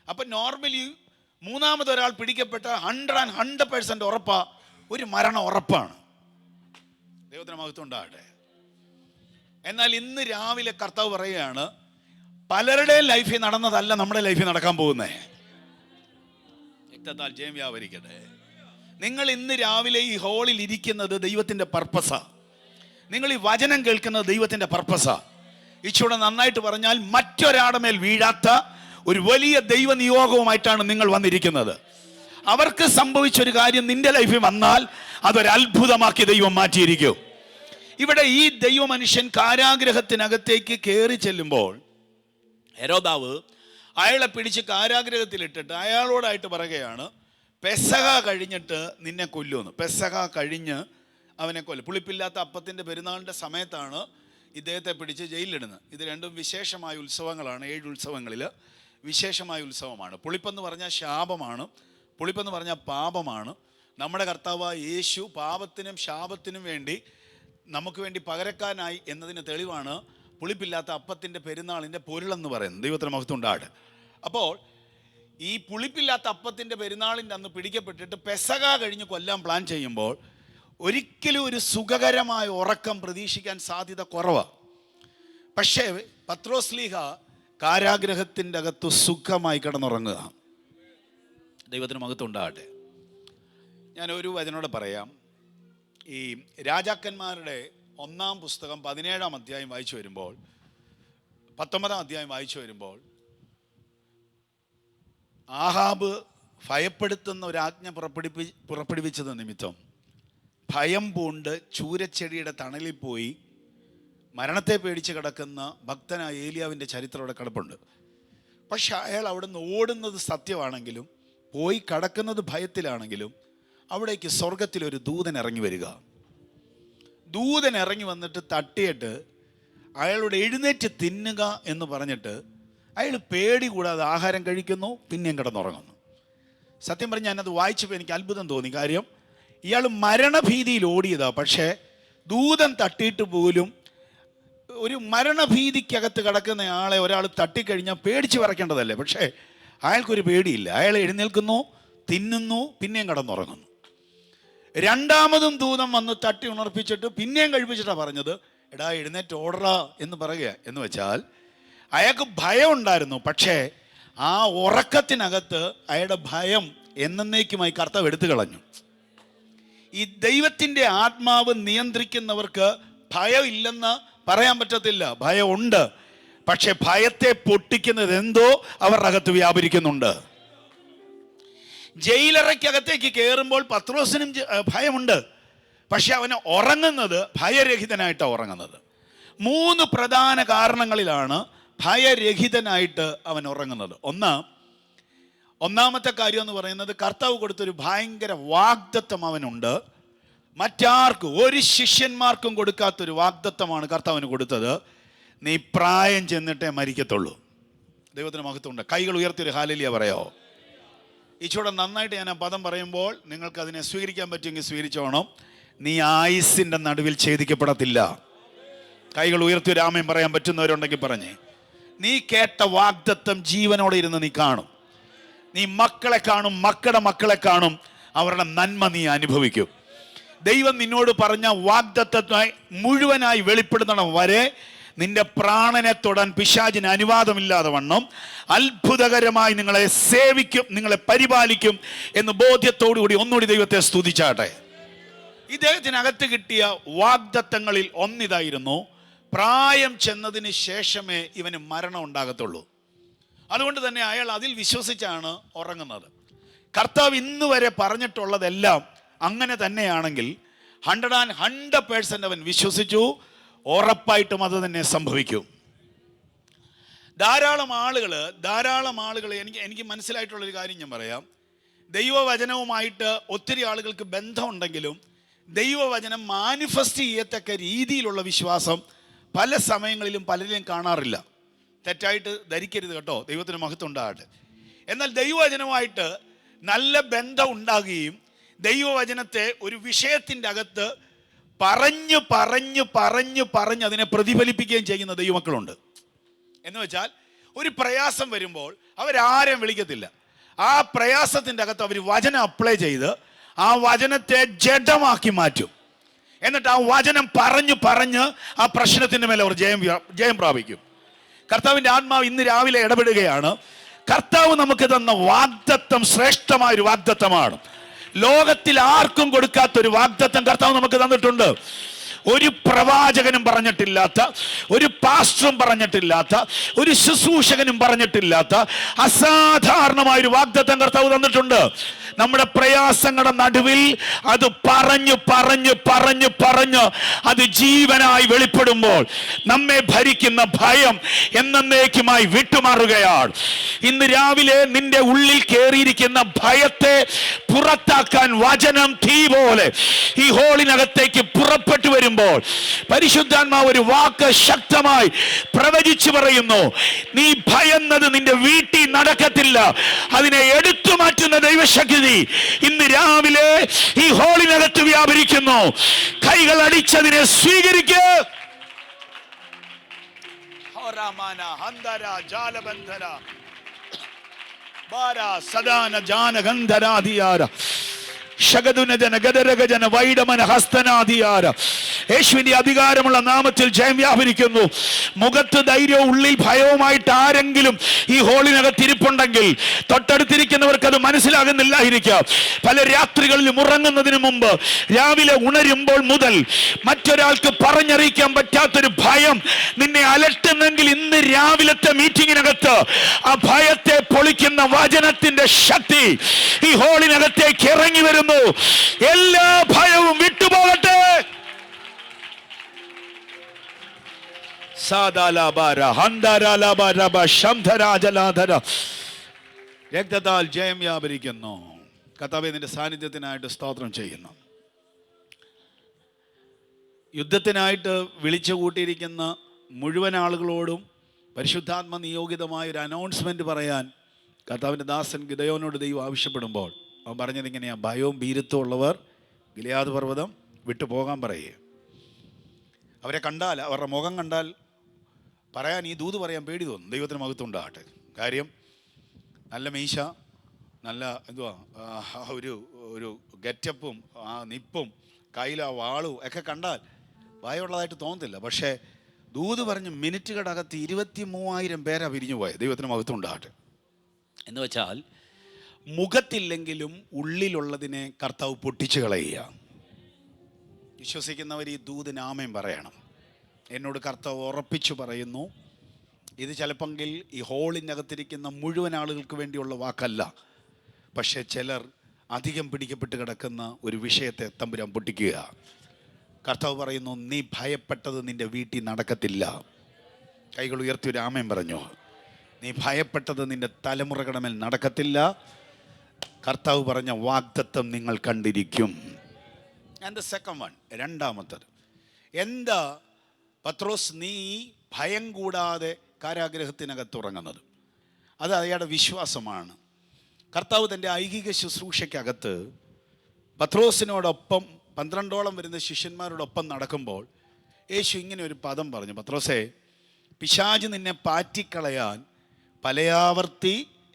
അപ്പം നോർമലി മൂന്നാമതൊരാൾ പിടിക്കപ്പെട്ട 100% ഉറപ്പാ, ഒരു മരണം ഉറപ്പാണ്. ദൈവത്തിന് മഹത്വം ഉണ്ടാകട്ടെ. എന്നാൽ ഇന്ന് രാവിലെ കർത്താവ് പറയുകയാണ്, പലരുടെയും ലൈഫിൽ നടന്നതല്ല നമ്മുടെ ലൈഫിൽ നടക്കാൻ പോകുന്നേ. രക്തത്താൽ ജയം വ്യാപരിക്കട്ടെ. നിങ്ങൾ ഇന്ന് രാവിലെ ഈ ഹാളിൽ ഇരിക്കുന്നത് ദൈവത്തിൻ്റെ പർപ്പസാ. നിങ്ങൾ ഈ വചനം കേൾക്കുന്നത് ദൈവത്തിൻ്റെ പർപ്പസാ. ഇച്ചിരി നന്നായിട്ട് പറഞ്ഞാൽ മറ്റൊരാളുടെ മേൽ വീഴാത്ത ഒരു വലിയ ദൈവനിയോഗവുമായിട്ടാണ് നിങ്ങൾ വന്നിരിക്കുന്നത്. അവർക്ക് സംഭവിച്ചൊരു കാര്യം നിന്റെ ലൈഫിൽ വന്നാൽ അതൊരു അത്ഭുതമാക്കി ദൈവം മാറ്റിയിരിക്കും. ഇവിടെ ഈ ദൈവ മനുഷ്യൻ കാരാഗ്രഹത്തിനകത്തേക്ക് കയറി ചെല്ലുമ്പോൾ ഹെരോദാവ് അയാളെ പിടിച്ച് കാരാഗ്രഹത്തിലിട്ടിട്ട് അയാളോടായിട്ട് പറയുകയാണ്, പെസഹ കഴിഞ്ഞിട്ട് നിന്നെ കൊല്ലുമെന്ന്. പെസഹ കഴിഞ്ഞ് അവനെ കൊല്ലും. പുളിപ്പില്ലാത്ത അപ്പത്തിൻ്റെ പെരുന്നാളിൻ്റെ സമയത്താണ് ഇദ്ദേഹത്തെ പിടിച്ച് ജയിലിലിടുന്നത്. ഇത് രണ്ടും വിശേഷമായ ഉത്സവങ്ങളാണ്. 7 ഉത്സവങ്ങളിൽ വിശേഷമായ ഉത്സവമാണ്. പുളിപ്പെന്ന് പറഞ്ഞാൽ ശാപമാണ്, പുളിപ്പെന്ന് പറഞ്ഞാൽ പാപമാണ്. നമ്മുടെ കർത്താവായ യേശു പാപത്തിനും ശാപത്തിനും വേണ്ടി നമുക്ക് വേണ്ടി പകരക്കാരനായി എന്നതിന് തെളിവാണ് പുളിപ്പില്ലാത്ത അപ്പത്തിൻ്റെ പെരുന്നാളിൻ്റെ പൊരുളെന്ന് പറയുന്നത്. ദൈവത്തിന് മഹത്വം ഉണ്ടാകട്ടെ. അപ്പോൾ ഈ പുളിപ്പില്ലാത്ത അപ്പത്തിൻ്റെ പെരുന്നാളിൻ്റെ അന്ന് പിടിക്കപ്പെട്ടിട്ട് പെസഹ കഴിഞ്ഞ് കൊല്ലാൻ പ്ലാൻ ചെയ്യുമ്പോൾ ഒരിക്കലും ഒരു സുഖകരമായ ഉറക്കം പ്രതീക്ഷിക്കാൻ സാധ്യത കുറവാണ്. പക്ഷേ പത്രോസ്ലീഹ കാരാഗ്രഹത്തിൻ്റെ അകത്ത് സുഖമായി കിടന്നുറങ്ങുക. ദൈവത്തിന് മഹത്വം ഉണ്ടാകട്ടെ. ഞാൻ ഒരു വചനോടെ പറയാം. ഈ രാജാക്കന്മാരുടെ 1-ാം പുസ്തകം 17-ാം അധ്യായം വായിച്ചു വരുമ്പോൾ, 19-ാം അധ്യായം വായിച്ചു വരുമ്പോൾ, ആഹാബ് ഭയപ്പെടുത്തുന്ന ഒരു ആജ്ഞ പുറപ്പെടുവിച്ചത് നിമിത്തം ഭയം പൂണ്ട് ചൂരച്ചെടിയുടെ തണലിൽ പോയി മരണത്തെ പേടിച്ച് കിടക്കുന്ന ഭക്തനായ ഏലിയാവിൻ്റെ ചരിത്രം അവിടെ കിടപ്പുണ്ട്. പക്ഷെ അയാൾ അവിടെ നിന്ന് ഓടുന്നത് സത്യമാണെങ്കിലും പോയി കിടക്കുന്നത് ഭയത്തിലാണെങ്കിലും അവിടേക്ക് സ്വർഗത്തിലൊരു ദൂതൻ ഇറങ്ങി വരിക. ദൂതൻ ഇറങ്ങി വന്നിട്ട് തട്ടിയിട്ട് അയാളോട് എഴുന്നേറ്റ് തിന്നുക എന്ന് പറഞ്ഞിട്ട് അയാൾ പേടി കൂടാതെ ആഹാരം കഴിക്കുന്നു, പിന്നെയും കിടന്നുറങ്ങുന്നു. സത്യം പറഞ്ഞാൽ ഞാനത് വായിച്ചപ്പോൾ എനിക്ക് അത്ഭുതം തോന്നി. കാര്യം ഇയാൾ മരണഭീതിയിൽ ഓടിയതാ, പക്ഷേ ദൂതൻ തട്ടിയിട്ട് പോലും ഒരു മരണഭീതിക്കകത്ത് കിടക്കുന്ന ആളെ ഒരാൾ തട്ടിക്കഴിഞ്ഞാൽ പേടിച്ച് വിറയ്ക്കേണ്ടതല്ലേ, പക്ഷേ അയാൾക്കൊരു പേടിയില്ല. അയാൾ എഴുന്നേൽക്കുന്നു, തിന്നുന്നു, പിന്നെയും കിടന്നുറങ്ങുന്നു. രണ്ടാമതും ദൂതൻ വന്ന് തട്ടി ഉണർപ്പിച്ചിട്ട് പിന്നെയും കഴിപ്പിച്ചിട്ടാണ് പറഞ്ഞത്, എടാ എഴുന്നേറ്റ് ഓടറാ എന്ന് പറയുക. എന്ന് വെച്ചാൽ അയാൾക്ക് ഭയം ഉണ്ടായിരുന്നു, പക്ഷേ ആ ഉറക്കത്തിനകത്ത് അയാളുടെ ഭയം എന്നേക്കുമായി കർത്താവ് എടുത്തു കളഞ്ഞു. ഈ ദൈവത്തിൻ്റെ ആത്മാവ് നിയന്ത്രിക്കുന്നവർക്ക് ഭയം ഇല്ലെന്ന് പറയാൻ പറ്റത്തില്ല. ഭയമുണ്ട്, പക്ഷെ ഭയത്തെ പൊട്ടിക്കുന്നത് എന്തോ അവരുടെ അകത്ത് വ്യാപരിക്കുന്നുണ്ട്. ജയിലറയ്ക്കകത്തേക്ക് കയറുമ്പോൾ പത്രോസിനും ഭയമുണ്ട്, പക്ഷെ അവന് ഉറങ്ങുന്നത് ഭയരഹിതനായിട്ടാണ് ഉറങ്ങുന്നത്. 3 പ്രധാന കാരണങ്ങളിലാണ് ഭയരഹിതനായിട്ട് അവൻ ഉറങ്ങുന്നത്. ഒന്നാമത്തെ കാര്യം എന്ന് പറയുന്നത്, കർത്താവ് കൊടുത്തൊരു ഭയങ്കര വാഗ്ദത്തം അവനുണ്ട്. മറ്റാർക്കും, ഒരു ശിഷ്യന്മാർക്കും കൊടുക്കാത്തൊരു വാഗ്ദത്തമാണ് കർത്താവിന് കൊടുത്തത്. നീ പ്രായം ചെന്നിട്ടേ മരിക്കത്തുള്ളൂ. ദൈവത്തിന് മഹത്വമുണ്ട്. കൈകൾ ഉയർത്തിയൊരു ഹല്ലേലൂയ പറയോ? ഈശോടെ നന്നായിട്ട് ഞാൻ ആ പദം പറയുമ്പോൾ നിങ്ങൾക്ക് അതിനെ സ്വീകരിക്കാൻ പറ്റുമെങ്കിൽ സ്വീകരിച്ചോണം. നീ ആയുസിൻ്റെ നടുവിൽ ഛേദിക്കപ്പെടത്തില്ല. കൈകൾ ഉയർത്തിയൊരു ആമേൻ പറയാൻ പറ്റുന്നവരുണ്ടെങ്കിൽ പറഞ്ഞേ. നീ കേട്ട വാഗ്ദത്തം ജീവനോടെ ഇരുന്ന് നീ കാണും. നീ മക്കളെ കാണും, മക്കളുടെ മക്കളെ കാണും. അവരുടെ നന്മ നീ അനുഭവിക്കും. ദൈവം നിന്നോട് പറഞ്ഞ വാഗ്ദത്തമായി മുഴുവനായി വെളിപ്പെടുത്തണം വരെ നിന്റെ പ്രാണനെ തൊടാൻ പിശാചിന് അനുവാദമില്ലാതെ വണ്ണം അത്ഭുതകരമായി നിങ്ങളെ സേവിക്കും, നിങ്ങളെ പരിപാലിക്കും എന്ന് ബോധ്യത്തോടുകൂടി ഒന്നുകൂടി ദൈവത്തെ സ്തുതിച്ചാട്ടെ. ഇദ്ദേഹത്തിനകത്ത് കിട്ടിയ വാഗ്ദത്തങ്ങളിൽ ഒന്നിതായിരുന്നു, പ്രായം ചെന്നതിന് ശേഷമേ ഇവന് മരണം ഉണ്ടാകത്തുള്ളൂ. അതുകൊണ്ട് തന്നെ അയാൾ അതിൽ വിശ്വസിച്ചാണ് ഉറങ്ങുന്നത്. കർത്താവ് ഇന്ന് വരെ പറഞ്ഞിട്ടുള്ളതെല്ലാം അങ്ങനെ തന്നെയാണെങ്കിൽ 100% അവൻ വിശ്വസിച്ചു. ഉറപ്പായിട്ടും അത് തന്നെ സംഭവിക്കും. ധാരാളം ആളുകൾ എനിക്ക് മനസ്സിലായിട്ടുള്ളൊരു കാര്യം ഞാൻ പറയാം. ദൈവവചനവുമായിട്ട് ഒത്തിരി ആളുകൾക്ക് ബന്ധമുണ്ടെങ്കിലും ദൈവവചനം മാനിഫെസ്റ്റ് ചെയ്യത്തക്ക രീതിയിലുള്ള വിശ്വാസം പല സമയങ്ങളിലും പലരിലും കാണാറില്ല. തെറ്റായിട്ട് ധരിക്കരുത് കേട്ടോ, ദൈവത്തിന് മഹത്വം ഉണ്ടാകട്ടെ. എന്നാൽ ദൈവവചനവുമായിട്ട് നല്ല ബന്ധം ഉണ്ടാകുകയും ദൈവവചനത്തെ ഒരു വിഷയത്തിൻ്റെ അകത്ത് പറഞ്ഞ് അതിനെ പ്രതിഫലിപ്പിക്കുകയും ചെയ്യുന്ന ദൈവമക്കളുണ്ട്. എന്ന് വെച്ചാൽ ഒരു പ്രയാസം വരുമ്പോൾ അവരാരെയും വിളിക്കത്തില്ല. ആ പ്രയാസത്തിൻ്റെ അകത്ത് അവർ വചനം അപ്ലൈ ചെയ്ത് ആ വചനത്തെ ജഡമാക്കി മാറ്റും. എന്നിട്ട് ആ വചനം പറഞ്ഞ് ആ പ്രശ്നത്തിൻ്റെ മേലെ അവർ ജയം പ്രാപിക്കും. കർത്താവിൻ്റെ ആത്മാവ് ഇന്ന് രാവിലെ ഇടപെടുകയാണ്. കർത്താവ് നമുക്ക് തന്ന വാഗ്ദത്തം ശ്രേഷ്ഠമായൊരു വാഗ്ദത്തമാണ്. ലോകത്തിൽ ആർക്കും കൊടുക്കാത്തൊരു വാഗ്ദത്തം കർത്താവ് നമുക്ക് തന്നിട്ടുണ്ട്. ഒരു പ്രവാചകനും പറഞ്ഞിട്ടില്ലാത്ത, ഒരു പാസ്റ്ററും പറഞ്ഞിട്ടില്ലാത്ത, ഒരു ശുശ്രൂഷകനും പറഞ്ഞിട്ടില്ലാത്ത അസാധാരണമായൊരു വാഗ്ദത്തം കർത്താവ് തന്നിട്ടുണ്ട്. നമ്മുടെ പ്രയാസങ്ങളുടെ നടുവിൽ അത് പറഞ്ഞ് അത് ജീവനായി വെളിപ്പെടുമ്പോൾ നമ്മെ ഭരിക്കുന്ന ഭയം എന്നേക്കുമായി വിട്ടുമാറുകയാണ്. ഇന്ന് രാവിലെ നിന്റെ ഉള്ളിൽ കയറിയിരിക്കുന്ന ഭയത്തെ പുറത്താക്കാൻ വചനം തീ പോലെ ഈ ഹോളിനകത്തേക്ക് പുറപ്പെട്ടു വരുമ്പോൾ പരിശുദ്ധാത്മാവ് ഒരു വാക്ക് ശക്തമായി പ്രവചിച്ചു പറയുന്നു. നീ ഭയന്നത് നിന്റെ വീട്ടിൽ നടക്കത്തില്ല. അതിനെ എടുത്തു മാറ്റുന്ന ദൈവശക്തി ഇന്ന് രാവിലെ ഈ ഹോളിനകത്ത് വ്യാപരിക്കുന്നു. കൈകൾ അടിച്ചതിനെ സ്വീകരിക്കുക. യേശുവിന്റെ അധികാരമുള്ള നാമത്തിൽ ജയം വ്യാപരിക്കുന്നു. മുഖത്ത് ധൈര്യവും ഉള്ളിൽ ഭയവുമായിട്ട് ആരെങ്കിലും ഈ ഹോളിനകത്ത് ഇരിപ്പുണ്ടെങ്കിൽ തൊട്ടടുത്തിരിക്കുന്നവർക്ക് അത് മനസ്സിലാകുന്നില്ലായിരിക്കാം. പല രാത്രികളിലും ഉറങ്ങുന്നതിന് മുമ്പ് രാവിലെ ഉണരുമ്പോൾ മുതൽ മറ്റൊരാൾക്ക് പറഞ്ഞറിയിക്കാൻ പറ്റാത്തൊരു ഭയം നിന്നെ അലട്ടുന്നെങ്കിൽ ഇന്ന് രാവിലത്തെ മീറ്റിങ്ങിനകത്ത് ആ ഭയത്തെ പൊളിക്കുന്ന വചനത്തിന്റെ ശക്തി ഈ ഹോളിനകത്തേക്ക് ഇറങ്ങി വരുന്നു. എല്ലാ ഭയവും വിട്ടുപോകട്ടെ. രക്തത്താൽ ജയം വ്യാപരിക്കുന്നു. കർത്താവേ, നിന്റെ സാന്നിധ്യത്തിനായിട്ട് സ്തോത്രം ചെയ്യുന്നു. യുദ്ധത്തിനായിട്ട് വിളിച്ചു കൂട്ടിയിരിക്കുന്ന മുഴുവൻ ആളുകളോടും പരിശുദ്ധാത്മ നിയോഗിതമായ ഒരു അനൗൺസ്മെന്റ് പറയാൻ കർത്താവിൻ്റെ ദാസൻ ഗിദെയോനോട് ദൈവം ആവശ്യപ്പെടുമ്പോൾ അവൻ പറഞ്ഞത് ഇങ്ങനെയാണ്, ഭയവും ഭീരുത്വം ഉള്ളവർ ഗിലെയാദ് പർവ്വതം വിട്ടു പോകാൻ പറയുക. അവരെ കണ്ടാൽ, അവരുടെ മുഖം കണ്ടാൽ പറയാൻ, ഈ ദൂത് പറയാൻ പേടി തോന്നും. ദൈവത്തിന് മഹത്വം ഉണ്ടാകട്ടെ. കാര്യം നല്ല മീശ, നല്ല ഒരു ഗെറ്റപ്പും ആ നിപ്പും കയ്യിൽ ആ വാളും ഒക്കെ കണ്ടാൽ ഭയമുള്ളതായിട്ട് തോന്നത്തില്ല. പക്ഷേ ദൂത് പറഞ്ഞ് മിനിറ്റുകടകത്ത് 23,000 പേരാ പിരിഞ്ഞു പോയത്. ദൈവത്തിന് മഹത്വം ഉണ്ടാകട്ടെ. എന്ന് വെച്ചാൽ മുഖത്തില്ലെങ്കിലും ഉള്ളിലുള്ളതിനെ കർത്താവ് പൊട്ടിച്ചു കളയുക. വിശ്വസിക്കുന്നവർ ഈ ദൂതിന് ആമേൻ പറയണം. എന്നോട് കർത്താവ് ഉറപ്പിച്ചു പറയുന്നു, ഇത് ചിലപ്പെങ്കിൽ ഈ ഹോളിനകത്തിരിക്കുന്ന മുഴുവൻ ആളുകൾക്ക് വേണ്ടിയുള്ള വാക്കല്ല. പക്ഷേ ചിലർ അധികം പിടിക്കപ്പെട്ട് കിടക്കുന്ന ഒരു വിഷയത്തെ തമ്പുരാൻ പൊട്ടിക്കുക. കർത്താവ് പറയുന്നു, നീ ഭയപ്പെട്ടത് നിൻ്റെ വീട്ടിൽ നടക്കത്തില്ല. കൈകൾ ഉയർത്തി ഒരു ആമേൻ പറഞ്ഞു. നീ ഭയപ്പെട്ടത് നിൻ്റെ തലമുറകളുടെ മേൽ നടക്കത്തില്ല. കർത്താവ് പറഞ്ഞ വാഗ്ദത്തം നിങ്ങൾ കണ്ടിരിക്കും. ആൻഡ് ദ സെക്കൻഡ് വൺ, രണ്ടാമത്തത് എന്താ പത്രോസ് നീ ഭയം കൂടാതെ കാരാഗ്രഹത്തിനകത്ത് ഉറങ്ങുന്നത്? അത് അയാളുടെ വിശ്വാസമാണ്. കർത്താവ് തൻ്റെ ഐഹിക ശുശ്രൂഷയ്ക്കകത്ത് പത്രോസിനോടൊപ്പം 12ഓളം വരുന്ന ശിഷ്യന്മാരോടൊപ്പം നടക്കുമ്പോൾ യേശു ഇങ്ങനെ ഒരു പദം പറഞ്ഞു, പത്രോസേ, പിശാച് നിന്നെ പാറ്റിക്കളയാൻ പലയാവർത്തി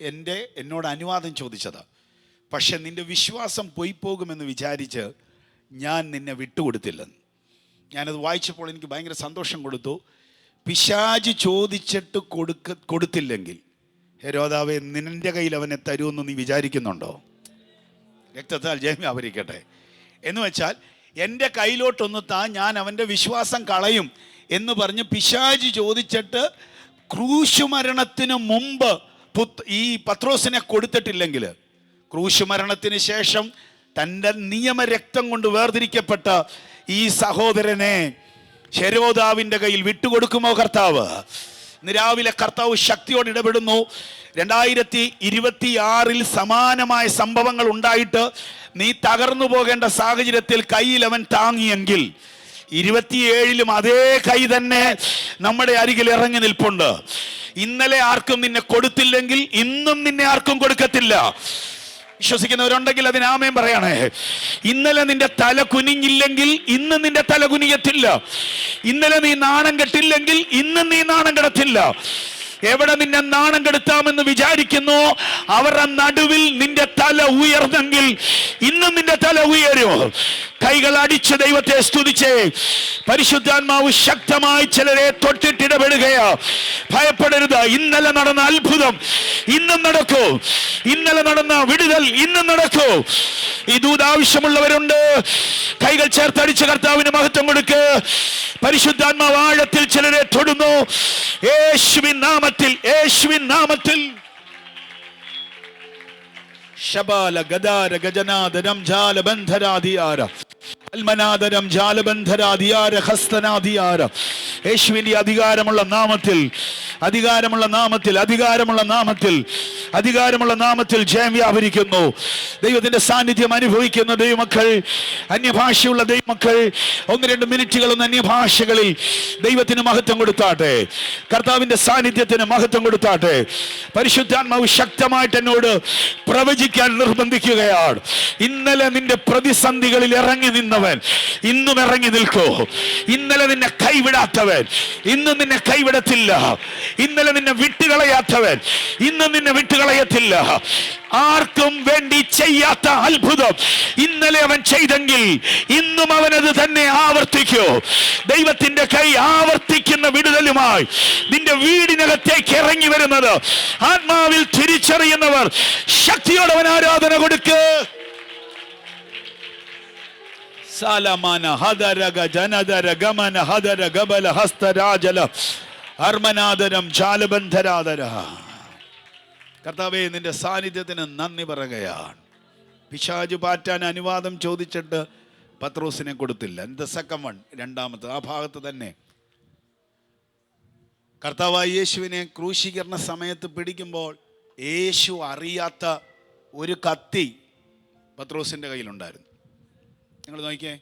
എന്നോട് അനുവാദം ചോദിച്ചതാ. പക്ഷെ നിൻ്റെ വിശ്വാസം പോയി പോകുമെന്ന് വിചാരിച്ച് ഞാൻ നിന്നെ വിട്ടുകൊടുത്തില്ലെന്ന്. ഞാനത് വായിച്ചപ്പോൾ എനിക്ക് ഭയങ്കര സന്തോഷം കൊടുത്തു. പിശാച് ചോദിച്ചിട്ട് കൊടുത്തില്ലെങ്കിൽ ഹെരോദാവേ, നിൻ്റെ കയ്യിൽ അവനെ തരുമെന്ന് നീ വിചാരിക്കുന്നുണ്ടോ? രക്തത്താൽ ജയം ആവരിക്കട്ടെ. എന്ന് വെച്ചാൽ എൻ്റെ കയ്യിലോട്ടൊന്ന് താ, ഞാൻ അവൻ്റെ വിശ്വാസം കളയും എന്ന് പറഞ്ഞ് പിശാച് ചോദിച്ചിട്ട് ക്രൂശുമരണത്തിന് മുമ്പ് ഈ പത്രോസിനെ കൊടുത്തിട്ടില്ലെങ്കിൽ, ക്രൂശുമരണത്തിന് ശേഷം തൻ്റെ നിയമരക്തം കൊണ്ട് വേർതിരിക്കപ്പെട്ട ഈ സഹോദരനെ ഹെരോദാവിൻ്റെ കയ്യിൽ വിട്ടുകൊടുക്കുമോ കർത്താവ്? ഇന്ന് രാവിലെ കർത്താവ് ശക്തിയോട് ഇടപെടുന്നു. 2026 സമാനമായ സംഭവങ്ങൾ ഉണ്ടായിട്ട് നീ തകർന്നു പോകേണ്ട സാഹചര്യത്തിൽ കയ്യിൽ അവൻ താങ്ങിയെങ്കിൽ 27 അതേ കൈ തന്നെ നമ്മുടെ അരികിൽ ഇറങ്ങി നിൽപ്പുണ്ട്. ഇന്നലെ ആർക്കും നിന്നെ കൊടുത്തില്ലെങ്കിൽ ഇന്നും നിന്നെ ആർക്കും കൊടുക്കത്തില്ല. വിശ്വസിക്കുന്നവരുണ്ടെങ്കിൽ അതിന് ആമേൻ പറയണേ. ഇന്നലെ നിന്റെ തല കുനിഞ്ഞില്ലെങ്കിൽ ഇന്ന് നിന്റെ തല കുനിയത്തില്ല. ഇന്നലെ നീ നാണം കെട്ടില്ലെങ്കിൽ ഇന്നും നീ നാണം കെടത്തില്ല. എവിടെ നിന്നെ നാണം കെടുത്താമെന്ന് വിചാരിക്കുന്നു അവരുടെ നടുവിൽ നിന്റെ തല ഉയർന്നെങ്കിൽ ഇന്നും നിന്റെ തല ഉയരും. കൈകൾ അടിച്ച് ദൈവത്തെ സ്തുതിച്ചേ. പരിശുദ്ധാത്മാവ് ശക്തമായി ചിലരെ തൊട്ടിട്ടിടപെടുകയാ. ഭയപ്പെടരുത്. ഇന്നലെ നടന്ന അത്ഭുതം ഇന്നും നടക്കൂ. ഇന്നലെ നടന്ന വിടുതൽ ഇന്നും നടക്കൂ. ഈ ദൂത് ആവശ്യമുള്ളവരുണ്ട്. കൈകൾ ചേർത്തടിച്ച് കർത്താവിന് മഹത്വം കൊടുക്ക്. പരിശുദ്ധാത്മാവ് ആഴത്തിൽ ചിലരെ തൊടുന്നു. യേശുവിൻ നാമത്തിൽ, യേശുവിൻ നാമത്തിൽ. ശബാല ഗദാര ഗജനാദരം ജാലബന്ധരാധിയാര അൽമനാദരം ജാലബന്ധരാധിയാര ഹസ്തനാധിയാര. യേശുവിന്റെ അധികാരമുള്ള നാമത്തിൽ, അധികാരമുള്ള നാമത്തിൽ, അധികാരമുള്ള നാമത്തിൽ, അധികാരമുള്ള നാമത്തിൽ ജയം വ്യാപരിക്കുന്നു. ദൈവത്തിന്റെ സാന്നിധ്യം അനുഭവിക്കുന്ന ദൈവമക്കൾ, അന്യഭാഷയുള്ള ദൈവമക്കൾ 1-2 മിനിറ്റുകൾ ഒന്ന് അന്യഭാഷകളിൽ ദൈവത്തിന് മഹത്വം കൊടുത്താട്ടെ. കർത്താവിന്റെ സാന്നിധ്യത്തിന് മഹത്വം കൊടുത്താട്ടെ. പരിശുദ്ധാത്മാവ് ശക്തമായിട്ട് എന്നോട് പ്രവചിക്കാൻ നിർബന്ധിക്കുകയാണ്. ഇന്നലെ നിന്റെ പ്രതിസന്ധികളിൽ ഇറങ്ങി നിന്നവൻ ഇന്നും ഇറങ്ങി നിൽക്കൂ. ഇന്നലെ നിന്നെ കൈവിടാത്തവൻ ഇന്നും നിന്നെ കൈവിടത്തില്ല. ഇന്നലെ നിന്നെ വിട്ടുകളയാത്തവൻ ഇന്നും നിന്നെ വിട്ടുകളയത്തില്ല. ആർക്കും വേണ്ടി ചെയ്യാത്ത അത്ഭുതം ഇന്നലെ അവൻ ചെയ്തെങ്കിൽ ഇന്നും അവനത് തന്നെ ആവർത്തിക്കൂ. ദൈവത്തിന്റെ കൈ ആവർത്തിക്കുന്ന വിടുതലുമായി നിന്റെ വീടിനകത്തേക്ക് ഇറങ്ങി വരുന്നത് ആത്മാവിൽ തിരിച്ചറിയുന്നവർ ശക്തിയോടെ അവൻ ആരാധന കൊടുക്ക്. സാലമാന ഹദരഗ ജനദര ഗമന ഹദര ഗബല ഹസ്തരാജല അർമനാദരം ജാലബന്ധരാദര. കർത്താവേ, നിന്റെ സാന്നിധ്യത്തിന് നന്ദി പറയുകയാണ്. പിശാച് പാറ്റാൻ അനുവാദം ചോദിച്ചിട്ട് പത്രോസിനെ കൊടുത്തില്ല. എന്ത് സെക്കൻഡ് വൺ, രണ്ടാമത്തെ ആ ഭാഗത്ത് തന്നെ കർത്താവായ യേശുവിനെ ക്രൂശീകരണ സമയത്ത് പിടിക്കുമ്പോൾ യേശു അറിയാത്ത ഒരു കത്തി പത്രോസിൻ്റെ കയ്യിലുണ്ടായിരുന്നു. നിങ്ങൾ നോക്കിയേ,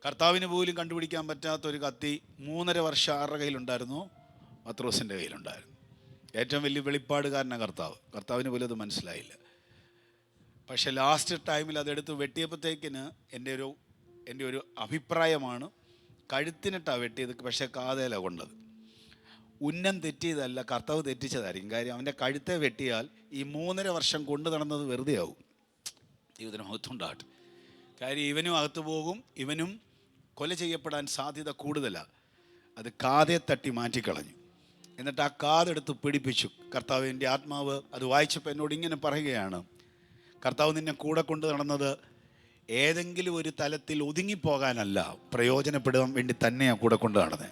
കർത്താവിന് പോലും കണ്ടുപിടിക്കാൻ പറ്റാത്ത ഒരു കത്തി 3.5 വർഷം ആരുടെ കയ്യിലുണ്ടായിരുന്നു? പത്രോസിൻ്റെ കയ്യിലുണ്ടായിരുന്നു. ഏറ്റവും വലിയ വെളിപ്പാടുകാരനാണ് കർത്താവിന് പോലും അത് മനസ്സിലായില്ല. പക്ഷെ ലാസ്റ്റ് ടൈമിൽ അതെടുത്ത് വെട്ടിയപ്പോഴത്തേക്കിന് എൻ്റെ ഒരു അഭിപ്രായമാണ്, കഴുത്തിനിട്ടാണ് വെട്ടിയത്, പക്ഷേ കാതേല കൊണ്ടത്. ഉന്നം തെറ്റിയതല്ല, കർത്താവ് തെറ്റിച്ചതായിരിക്കും. കാര്യം അവൻ്റെ കഴുത്തെ വെട്ടിയാൽ ഈ 3.5 വർഷം കൊണ്ടു നടന്നത് വെറുതെ ആവും. ദൈവത്തിന് മഹത്വമുണ്ടാകട്ടെ. കാര്യം ഇവനും അകത്തു പോകും, ഇവനും കൊല ചെയ്യപ്പെടാൻ സാധ്യത കൂടുതലാണ്. അത് കാതെ തട്ടി മാറ്റിക്കളഞ്ഞു. എന്നിട്ട് ആ കാതെടുത്ത് പിടിപ്പിച്ചു. കർത്താവിൻ്റെ ആത്മാവ് അത് വായിച്ചപ്പോൾ എന്നോട് ഇങ്ങനെ പറയുകയാണ്, കർത്താവ് നിന്നെ കൂടെ കൊണ്ട് നടന്നത് ഏതെങ്കിലും ഒരു തലത്തിൽ ഒതുങ്ങിപ്പോകാനല്ല, പ്രയോജനപ്പെടാൻ വേണ്ടി തന്നെയാണ് കൂടെ കൊണ്ട് നടന്നത്.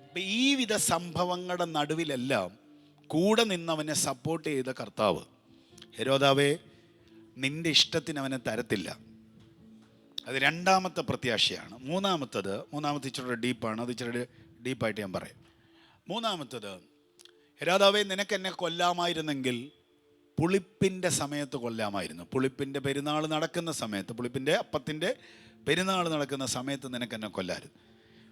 അപ്പം ഈ വിധ സംഭവങ്ങളുടെ നടുവിലെല്ലാം കൂടെ നിന്നവനെ സപ്പോർട്ട് ചെയ്ത കർത്താവ്, ഹെരോദാവേ നിൻ്റെ ഇഷ്ടത്തിന് അവനെ തരത്തില്ല. അത് രണ്ടാമത്തെ പ്രത്യാശയാണ്. മൂന്നാമത്തെ ഇച്ചിരി ഡീപ്പാണ്, അത് ഇച്ചിരി ഡീപ്പായിട്ട് ഞാൻ പറയാം. മൂന്നാമത്തത്, ഹെരോദാവേ നിനക്കെന്നെ കൊല്ലാമായിരുന്നെങ്കിൽ പുളിപ്പിൻ്റെ സമയത്ത് കൊല്ലാമായിരുന്നു. പുളിപ്പിൻ്റെ പെരുന്നാൾ നടക്കുന്ന സമയത്ത്, പുളിപ്പിൻ്റെ അപ്പത്തിൻ്റെ പെരുന്നാൾ നടക്കുന്ന സമയത്ത് നിനക്കെന്നെ കൊല്ലായിരുന്നു.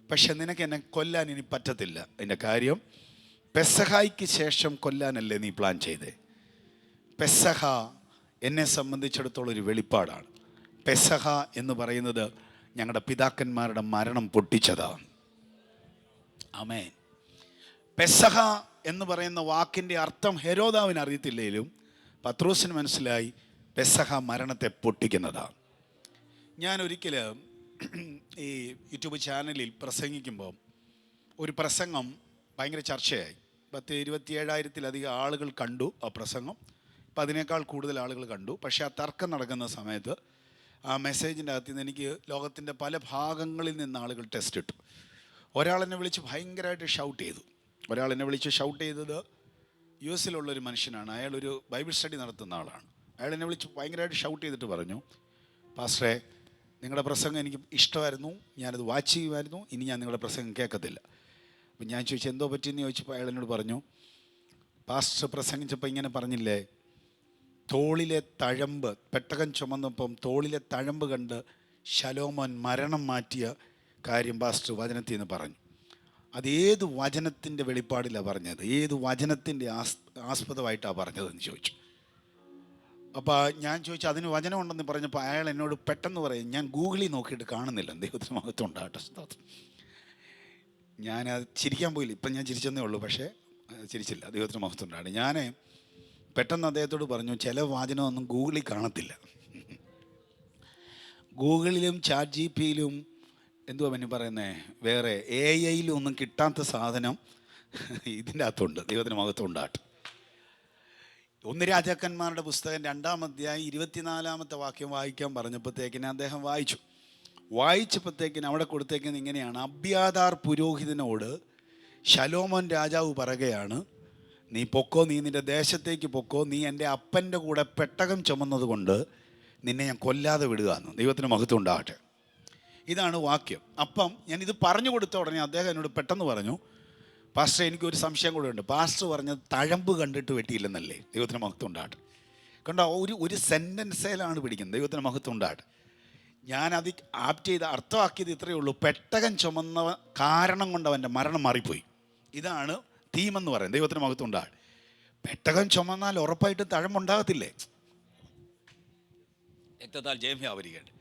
പക്ഷെ നിനക്കെന്നെ കൊല്ലാൻ ഇനി പറ്റത്തില്ല. അതിൻ്റെ കാര്യം, പെസഹായ്ക്ക് ശേഷം കൊല്ലാനല്ലേ നീ പ്ലാൻ ചെയ്തേ. പെസഹ എന്നെ സംബന്ധിച്ചിടത്തോളം ഒരു വെളിപ്പാടാണ്. പെസഹ എന്ന് പറയുന്നത് ഞങ്ങളുടെ പിതാക്കന്മാരുടെ മരണം പൊട്ടിച്ചതാണ്. ആമേൻ. പെസഹ എന്ന് പറയുന്ന വാക്കിൻ്റെ അർത്ഥം ഹെരോദാവിന് അറിയത്തില്ലെങ്കിലും പത്രോസിന് മനസ്സിലായി, പെസഹ മരണത്തെ പൊട്ടിക്കുന്നതാണ്. ഞാൻ ഒരിക്കൽ ഈ യൂട്യൂബ് ചാനലിൽ പ്രസംഗിക്കുമ്പോൾ ഒരു പ്രസംഗം ഭയങ്കര ചർച്ചയായി. 27,000-ത്തിലധികം ആളുകൾ കണ്ടു ആ പ്രസംഗം. അപ്പം അതിനേക്കാൾ കൂടുതൽ ആളുകൾ കണ്ടു. പക്ഷേ ആ തർക്കം നടക്കുന്ന സമയത്ത് ആ മെസ്സേജിൻ്റെ അകത്ത് നിന്ന് എനിക്ക് ലോകത്തിൻ്റെ പല ഭാഗങ്ങളിൽ നിന്ന് ആളുകൾ ടെസ്റ്റ് ഇട്ടു. ഒരാളെന്നെ വിളിച്ച് ഭയങ്കരമായിട്ട് ഷൗട്ട് ചെയ്തു. ഒരാളെന്നെ വിളിച്ച് ഷൗട്ട് ചെയ്തത് US-ലുള്ളൊരു മനുഷ്യനാണ്. അയാളൊരു ബൈബിൾ സ്റ്റഡി നടത്തുന്ന ആളാണ്. അയാളെന്നെ വിളിച്ച് ഭയങ്കരമായിട്ട് ഷൗട്ട് ചെയ്തിട്ട് പറഞ്ഞു, പാസ്റ്ററെ നിങ്ങളുടെ പ്രസംഗം എനിക്ക് ഇഷ്ടമായിരുന്നു, ഞാനത് വാച്ച് ചെയ്യുമായിരുന്നു, ഇനി ഞാൻ നിങ്ങളുടെ പ്രസംഗം കേൾക്കത്തില്ല. അപ്പം ഞാൻ ചോദിച്ചു എന്തോ പറ്റിയെന്ന് ചോദിച്ചപ്പോൾ അയാൾ എന്നോട് പറഞ്ഞു, പാസ്റ്റർ പ്രസംഗിച്ചപ്പോൾ ഇങ്ങനെ പറഞ്ഞില്ലേ, തോളിലെ തഴമ്പ്, പെട്ടകം ചുമന്നപ്പം തോളിലെ തഴമ്പ് കണ്ട് ശലോമോൻ മരണം മാറ്റിയ കാര്യം പാസ്റ്റർ വചനത്തിൽ നിന്ന് പറഞ്ഞു. അതേത് വചനത്തിൻ്റെ വെളിപ്പാടിലാണ് പറഞ്ഞത്, ഏത് വചനത്തിൻ്റെ ആസ്പദമായിട്ടാണ് പറഞ്ഞതെന്ന് ചോദിച്ചു. അപ്പോൾ ഞാൻ ചോദിച്ചു അതിന് വചനമുണ്ടെന്ന് പറഞ്ഞപ്പോൾ അയാൾ എന്നോട് പെട്ടെന്ന് പറയും, ഞാൻ ഗൂഗിളിൽ നോക്കിയിട്ട് കാണുന്നില്ല. ദൈവത്തിന് മഹത്വം ഉണ്ടാകട്ടെ. ഞാൻ ചിരിക്കാൻ പോയില്ല, ഇപ്പം ഞാൻ ചിരിച്ചെന്നേ ഉള്ളൂ, പക്ഷേ ചിരിച്ചില്ല. ദൈവത്തിന് മഹത്വം ഉണ്ടാകട്ടെ. ഞാൻ പെട്ടെന്ന് അദ്ദേഹത്തോട് പറഞ്ഞു, ചില വാചനമൊന്നും ഗൂഗിളിൽ കാണത്തില്ല. ഗൂഗിളിലും ചാറ്റ് GPയിലും എന്തുവാ പിന്നെ പറയുന്നത്, വേറെ AI-യിലും ഒന്നും കിട്ടാത്ത സാധനം ഇതിൻ്റെ അകത്തുണ്ട്. ദൈവത്തിന് മഹത്വം ഉണ്ടാകട്ടെ. 1 രാജാക്കന്മാരുടെ പുസ്തകം 2-ാം അധ്യായം 24-ാമത്തെ വാക്യം വായിക്കാൻ പറഞ്ഞപ്പോഴത്തേക്കിന് അദ്ദേഹം വായിച്ചപ്പോഴത്തേക്കിന് അവിടെ കൊടുത്തേക്കുന്നത് ഇങ്ങനെയാണ്, അബ്യാഥാർ പുരോഹിതനോട് ശലോമോൻ രാജാവ് പറയുകയാണ്, നീ പൊക്കോ, നീ നിൻ്റെ ദേശത്തേക്ക് പൊക്കോ, നീ എൻ്റെ അപ്പൻ്റെ കൂടെ പെട്ടകം ചുമന്നത് കൊണ്ട് നിന്നെ ഞാൻ കൊല്ലാതെ വിടുക എന്ന്. ദൈവത്തിന് മഹത്വം ഉണ്ടാകട്ടെ. ഇതാണ് വാക്യം. അപ്പം ഞാനിത് പറഞ്ഞു കൊടുത്ത ഉടനെ അദ്ദേഹം എന്നോട് പെട്ടെന്ന് പറഞ്ഞു, പാസ്റ്റർ എനിക്കൊരു സംശയം കൂടെ ഉണ്ട്. പാസ്റ്റർ പറഞ്ഞത് തഴമ്പ് കണ്ടിട്ട് വെട്ടിയില്ലെന്നല്ലേ? ദൈവത്തിന് മഹത്വം ഉണ്ടാകട്ടെ. കണ്ടോ, ഒരു സെൻറ്റൻസിലാണ് പിടിക്കുന്നത്. ദൈവത്തിന് മഹത്വം ഉണ്ടാകട്ടെ. ഞാനത് ആപ്റ്റ് ചെയ്ത് അർത്ഥമാക്കിയത് ഇത്രയേ ഉള്ളൂ, പെട്ടകം ചുമന്ന കാരണം കൊണ്ട് അവൻ്റെ മരണം മാറിപ്പോയി. ഇതാണ് തീമെന്ന് പറയുന്നത്. ദൈവത്തിന് മഹത്വം ഉണ്ടാകട്ടെ. പെട്ടകം ചുമന്നാൽ ഉറപ്പായിട്ട് തഴമ്പുണ്ടാകത്തില്ലേ? രക്തത്താൽ ജയം വ്യാപരിക്കട്ടെ.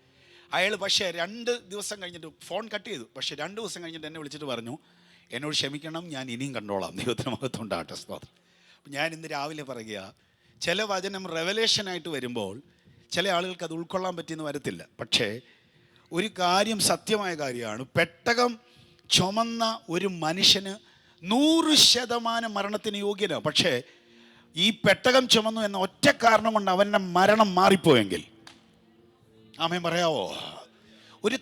അയാൾ പക്ഷേ 2 ദിവസം കഴിഞ്ഞിട്ട് ഫോൺ കട്ട് ചെയ്തു. പക്ഷേ 2 ദിവസം കഴിഞ്ഞിട്ട് എന്നെ വിളിച്ചിട്ട് പറഞ്ഞു, എന്നോട് ക്ഷമിക്കണം, ഞാൻ ഇനിയും കണ്ടോളാം. ദൈവത്തിന് മഹത്വം ഉണ്ടാകട്ടെ. സ്തോത്രം. അപ്പം ഞാൻ ഇന്ന് രാവിലെ പറയുക, ചില വചനം റെവലേഷനായിട്ട് വരുമ്പോൾ ചില ആളുകൾക്ക് അത് ഉൾക്കൊള്ളാൻ പറ്റിയെന്ന് വരത്തില്ല. പക്ഷേ ഒരു കാര്യം സത്യമായ കാര്യമാണ്, പെട്ടകം ചുമന്ന ഒരു മനുഷ്യന് 100% മരണത്തിന് യോഗ്യനാണ്. പക്ഷേ ഈ പെട്ടകം ചുമന്നു എന്ന ഒറ്റ കാരണം കൊണ്ട് അവൻ്റെ മരണം മാറിപ്പോയെങ്കിൽ, ആമേൻ പറയാവോ? ഒരു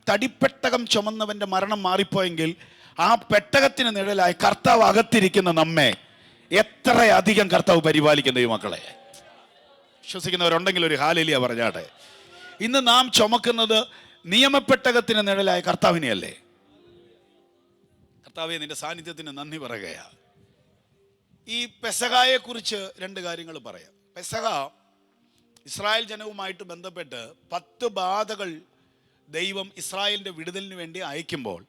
തടിപ്പെട്ടകം ചുമന്നവൻ്റെ മരണം മാറിപ്പോയെങ്കിൽ ആ പെട്ടകത്തിന് നിഴലായി കർത്താവ് അകത്തിരിക്കുന്ന നമ്മെ എത്രയധികം കർത്താവ് പരിപാലിക്കുന്ന ഈ മക്കളെ. വിശ്വസിക്കുന്നവരുണ്ടെങ്കിൽ ഒരു ഹല്ലേലൂയ പറഞ്ഞാട്ടെ. ഇന്ന് നാം ചുമക്കുന്നത് നിയമപ്പെട്ടകത്തിന് നിഴലായ കർത്താവിനെയല്ലേ? കർത്താവേ നിന്റെ സാന്നിധ്യത്തിന് നന്ദി പറയുകയാണ്. ഈ പെസഹായെ കുറിച്ച് 2 കാര്യങ്ങൾ പറയാം. പെസഹ ഇസ്രായേൽ ജനവുമായിട്ട് ബന്ധപ്പെട്ട് 10 ബാധകൾ ദൈവം ഇസ്രായേലിൻ്റെ വിടുതലിന് വേണ്ടി അയക്കുമ്പോൾ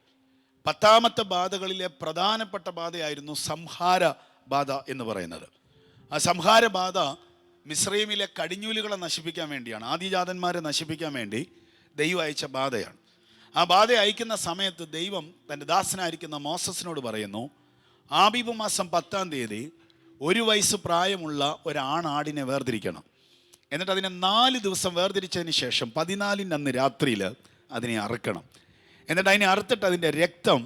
10ാമത്തെ ബാധകളിലെ പ്രധാനപ്പെട്ട ബാധയായിരുന്നു സംഹാര ബാധ എന്ന് പറയുന്നത്. ആ സംഹാര ബാധ മിസ്രൈമിലെ കടിഞ്ഞൂലുകളെ നശിപ്പിക്കാൻ വേണ്ടിയാണ്, ആദിജാതന്മാരെ നശിപ്പിക്കാൻ വേണ്ടി ദൈവം അയച്ച ബാധയാണ്. ആ ബാധ അയക്കുന്ന സമയത്ത് ദൈവം തൻ്റെ ദാസനായിരിക്കുന്ന മോസസിനോട് പറയുന്നു, ആബീബ് മാസം 10-ാം തീയതി 1 വയസ്സ് പ്രായമുള്ള ഒരാണാടിനെ വേർതിരിക്കണം. എന്നിട്ട് അതിനെ 4 ദിവസം വേർതിരിച്ചതിന് ശേഷം 14-ന് അന്ന് രാത്രിയിൽ അതിനെ അറുക്കണം. എന്നിട്ട് അതിനെ അറുത്തിട്ട് അതിൻ്റെ രക്തം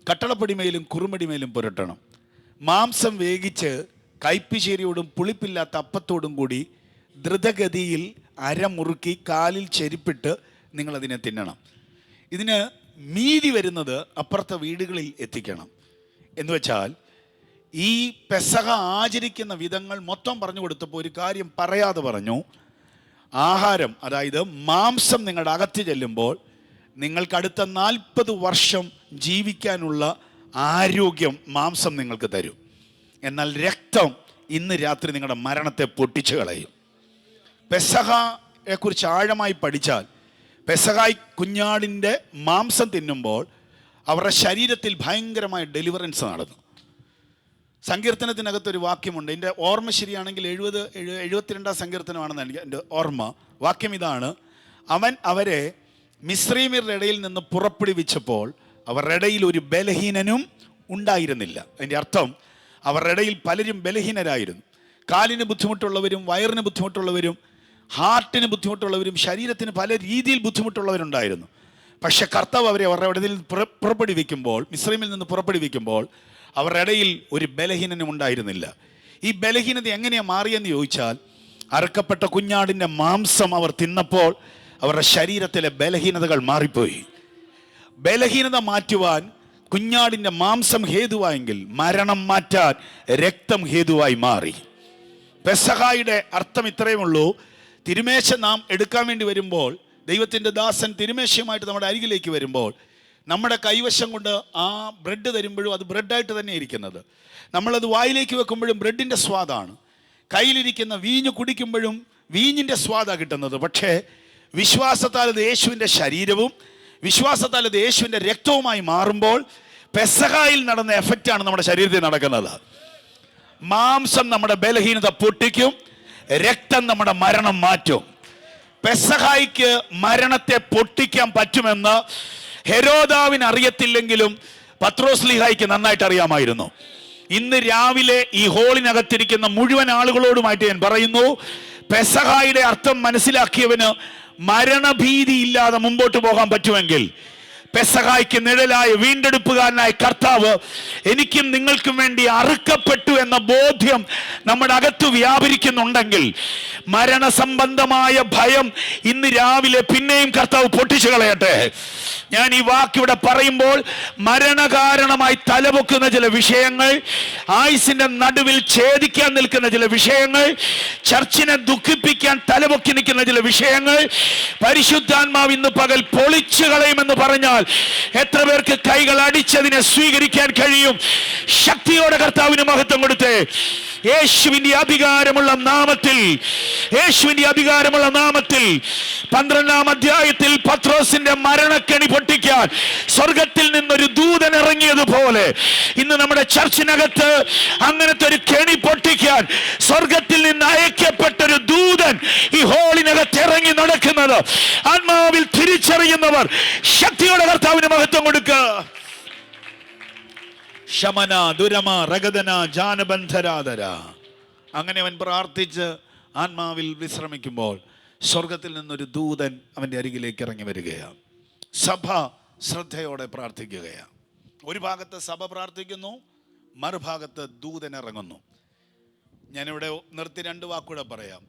കട്ടളപ്പൊടിമേലും കുറുമടിമേലും പുരട്ടണം. മാംസം വേവിച്ച് കയ്പിശേരിയോടും പുളിപ്പില്ലാത്ത അപ്പത്തോടും കൂടി ദ്രുതഗതിയിൽ അരമുറുക്കി കാലിൽ ചെരിപ്പിട്ട് നിങ്ങളതിനെ തിന്നണം. ഇതിന് മീതി വരുന്നത് അപ്പുറത്തെ വീടുകളിൽ എത്തിക്കണം. എന്ന് വെച്ചാൽ ഈ പെസഹ ആചരിക്കുന്ന വിധങ്ങൾ മൊത്തം പറഞ്ഞു കൊടുത്തപ്പോൾ ഒരു കാര്യം പറയാതെ പറഞ്ഞു. ആഹാരം, അതായത് മാംസം നിങ്ങളുടെ അകത്ത് ചെല്ലുമ്പോൾ നിങ്ങൾക്ക് അടുത്ത 40 വർഷം ജീവിക്കാനുള്ള ആരോഗ്യം മാംസം നിങ്ങൾക്ക് തരും. എന്നാൽ രക്തം ഇന്ന് രാത്രി നിങ്ങളുടെ മരണത്തെ പൊട്ടിച്ചു കളയും. പെസഹയെക്കുറിച്ച് ആഴമായി പഠിച്ചാൽ പെസഹായ് കുഞ്ഞാടിൻ്റെ മാംസം തിന്നുമ്പോൾ അവരുടെ ശരീരത്തിൽ ഭയങ്കരമായ ഡെലിവറൻസ് നടന്നു. സങ്കീർത്തനത്തിനകത്തൊരു വാക്യമുണ്ട്, എൻ്റെ ഓർമ്മ ശരിയാണെങ്കിൽ 72-ാം സങ്കീർത്തനമാണെന്ന് എനിക്ക് എൻ്റെ ഓർമ്മ. വാക്യം ഇതാണ്: അവൻ അവരെ മിസ്രൈമ്യരുടെ ഇടയിൽ നിന്ന് പുറപ്പെടുവിച്ചപ്പോൾ അവരുടെ ഇടയിൽ ഒരു ബലഹീനനും ഉണ്ടായിരുന്നില്ല. അതിൻ്റെ അർത്ഥം അവരുടെ ഇടയിൽ പലരും ബലഹീനരായിരുന്നു. കാലിന് ബുദ്ധിമുട്ടുള്ളവരും, വയറിന് ബുദ്ധിമുട്ടുള്ളവരും, ഹാർട്ടിന് ബുദ്ധിമുട്ടുള്ളവരും, ശരീരത്തിന് പല രീതിയിൽ ബുദ്ധിമുട്ടുള്ളവരുണ്ടായിരുന്നു. പക്ഷെ കർത്താവ് അവരെ അവരുടെ ഇടയിൽ പുറപ്പെടുവിക്കുമ്പോൾ, മിസ്രൈമിൽ നിന്ന് പുറപ്പെടുവിക്കുമ്പോൾ അവരുടെ ഇടയിൽ ഒരു ബലഹീനനും ഉണ്ടായിരുന്നില്ല. ഈ ബലഹീനത എങ്ങനെയാണ് മാറിയെന്ന് ചോദിച്ചാൽ, അറുക്കപ്പെട്ട കുഞ്ഞാടിൻ്റെ മാംസം അവർ തിന്നപ്പോൾ അവരുടെ ശരീരത്തിലെ ബലഹീനതകൾ മാറിപ്പോയി. ബലഹീനത മാറ്റുവാൻ കുഞ്ഞാടിൻ്റെ മാംസം ഹേതുവായെങ്കിൽ മരണം മാറ്റാൻ രക്തം ഹേതുവായി മാറി. പെസഹായുടെ അർത്ഥം ഇത്രയേ ഉള്ളൂ. തിരുമേശ നാം എടുക്കാൻ വേണ്ടി വരുമ്പോൾ, ദൈവത്തിൻ്റെ ദാസൻ തിരുമേശയുമായിട്ട് നമ്മുടെ അരികിലേക്ക് വരുമ്പോൾ, നമ്മുടെ കൈവശം കൊണ്ട് ആ ബ്രെഡ് തരുമ്പോഴും അത് ബ്രെഡായിട്ട് തന്നെ ഇരിക്കുന്നത്. നമ്മളത് വായിലേക്ക് വെക്കുമ്പോഴും ബ്രെഡിൻ്റെ സ്വാദാണ്. കയ്യിലിരിക്കുന്ന വീഞ്ഞ് കുടിക്കുമ്പോഴും വീഞ്ഞിൻ്റെ സ്വാദാണ് കിട്ടുന്നത്. പക്ഷേ വിശ്വാസത്താൽ അത് യേശുവിൻ്റെ ശരീരവും വിശ്വാസത്താൽ അത് യേശുവിൻ്റെ രക്തവുമായി മാറുമ്പോൾ പെസഹായിൽ നടന്ന എഫക്റ്റാണ് നമ്മുടെ ശരീരത്തിൽ നടക്കുന്നത്. മാംസം നമ്മുടെ ബലഹീനത പൊട്ടിക്കും, രക്തം നമ്മുടെ മരണം മാറ്റും. പെസഹായിക്ക് മരണത്തെ പൊട്ടിക്കാൻ പറ്റുമെന്ന് ഹെരോദാവിന് അറിയത്തില്ലെങ്കിലും പത്രോസ്ലീഹായ്ക്ക് നന്നായിട്ട് അറിയാമായിരുന്നു. ഇന്ന് രാവിലെ ഈ ഹോളിനകത്തിരിക്കുന്ന മുഴുവൻ ആളുകളോടുമായിട്ട് ഞാൻ പറയുന്നു, പെസഹായുടെ അർത്ഥം മനസ്സിലാക്കിയവന് മരണഭീതി ഇല്ലാതെ മുമ്പോട്ട് പോകാൻ പറ്റുമെങ്കിൽ, പെസഹായ്ക്ക് നിഴലായ വീണ്ടെടുപ്പുകാരനായ കർത്താവ് എനിക്കും നിങ്ങൾക്കും വേണ്ടി അറുക്കപ്പെട്ടു എന്ന ബോധ്യം നമ്മുടെ അകത്ത് വ്യാപരിക്കുന്നുണ്ടെങ്കിൽ, മരണസംബന്ധമായ ഭയം ഇന്ന് രാവിലെ പിന്നെയും കർത്താവ് പൊട്ടിച്ചു കളയട്ടെ. ഞാൻ ഈ വാക്കിവിടെ പറയുമ്പോൾ മരണകാരണമായി തലപൊക്കുന്ന ചില വിഷയങ്ങൾ, ആയുസിന്റെ നടുവിൽ ഛേദിക്കാൻ നിൽക്കുന്ന ചില വിഷയങ്ങൾ, ചർച്ചിനെ ദുഃഖിപ്പിക്കാൻ തലപൊക്കി നിൽക്കുന്ന ചില വിഷയങ്ങൾ പരിശുദ്ധാത്മാവ് ഇന്ന് പകൽ പൊളിച്ചു കളയുമെന്ന് പറഞ്ഞാൽ എത്ര പേർക്ക് കൈകൾ അടിച്ചതിനെ സ്വീകരിക്കാൻ കഴിയും? ശക്തിയോടെ കർത്താവിന് മഹത്വം കൊടുത്തേ. യേശുവിന്റെ അധികാരമുള്ള നാമത്തിൽ, യേശുവിന്റെ അധികാരമുള്ള നാമത്തിൽ 12-ാം അധ്യായത്തിൽ പത്രോസിന്റെ മരണക്കെണി പൊട്ടിക്കാൻ സ്വർഗത്തിൽ നിന്നൊരു ദൂതൻ ഇറങ്ങിയതുപോലെ ഇന്ന് നമ്മുടെ ചർച്ചിനകത്ത് അങ്ങനത്തെ ഒരു കെണി പൊട്ടിക്കാൻ സ്വർഗത്തിൽ നിന്ന് അയക്കപ്പെട്ടൊരു ദൂതൻ ഈ ഹോളിനകത്ത് ഇറങ്ങി നടക്കുന്നത് ആത്മാവിൽ തിരിച്ചറിയുന്നവർ ശക്തിയോടെ കർത്താവിന് മഹത്വം കൊടുക്കുക. ശമന ദുരമ രഗദന ജാനബന്ധരാധര. അങ്ങനെ അവൻ പ്രാർത്ഥിച്ച് ആത്മാവിൽ വിശ്രമിക്കുമ്പോൾ സ്വർഗത്തിൽ നിന്നൊരു ദൂതൻ അവൻ്റെ അരികിലേക്ക് ഇറങ്ങി വരികയാണ്. സഭ ശ്രദ്ധയോടെ പ്രാർത്ഥിക്കുകയാണ്. ഒരു ഭാഗത്ത് സഭ പ്രാർത്ഥിക്കുന്നു, മറുഭാഗത്ത് ദൂതൻ ഇറങ്ങുന്നു. ഞാനിവിടെ നിർത്തി 2 വാക്കുകൂടെ പറയാം.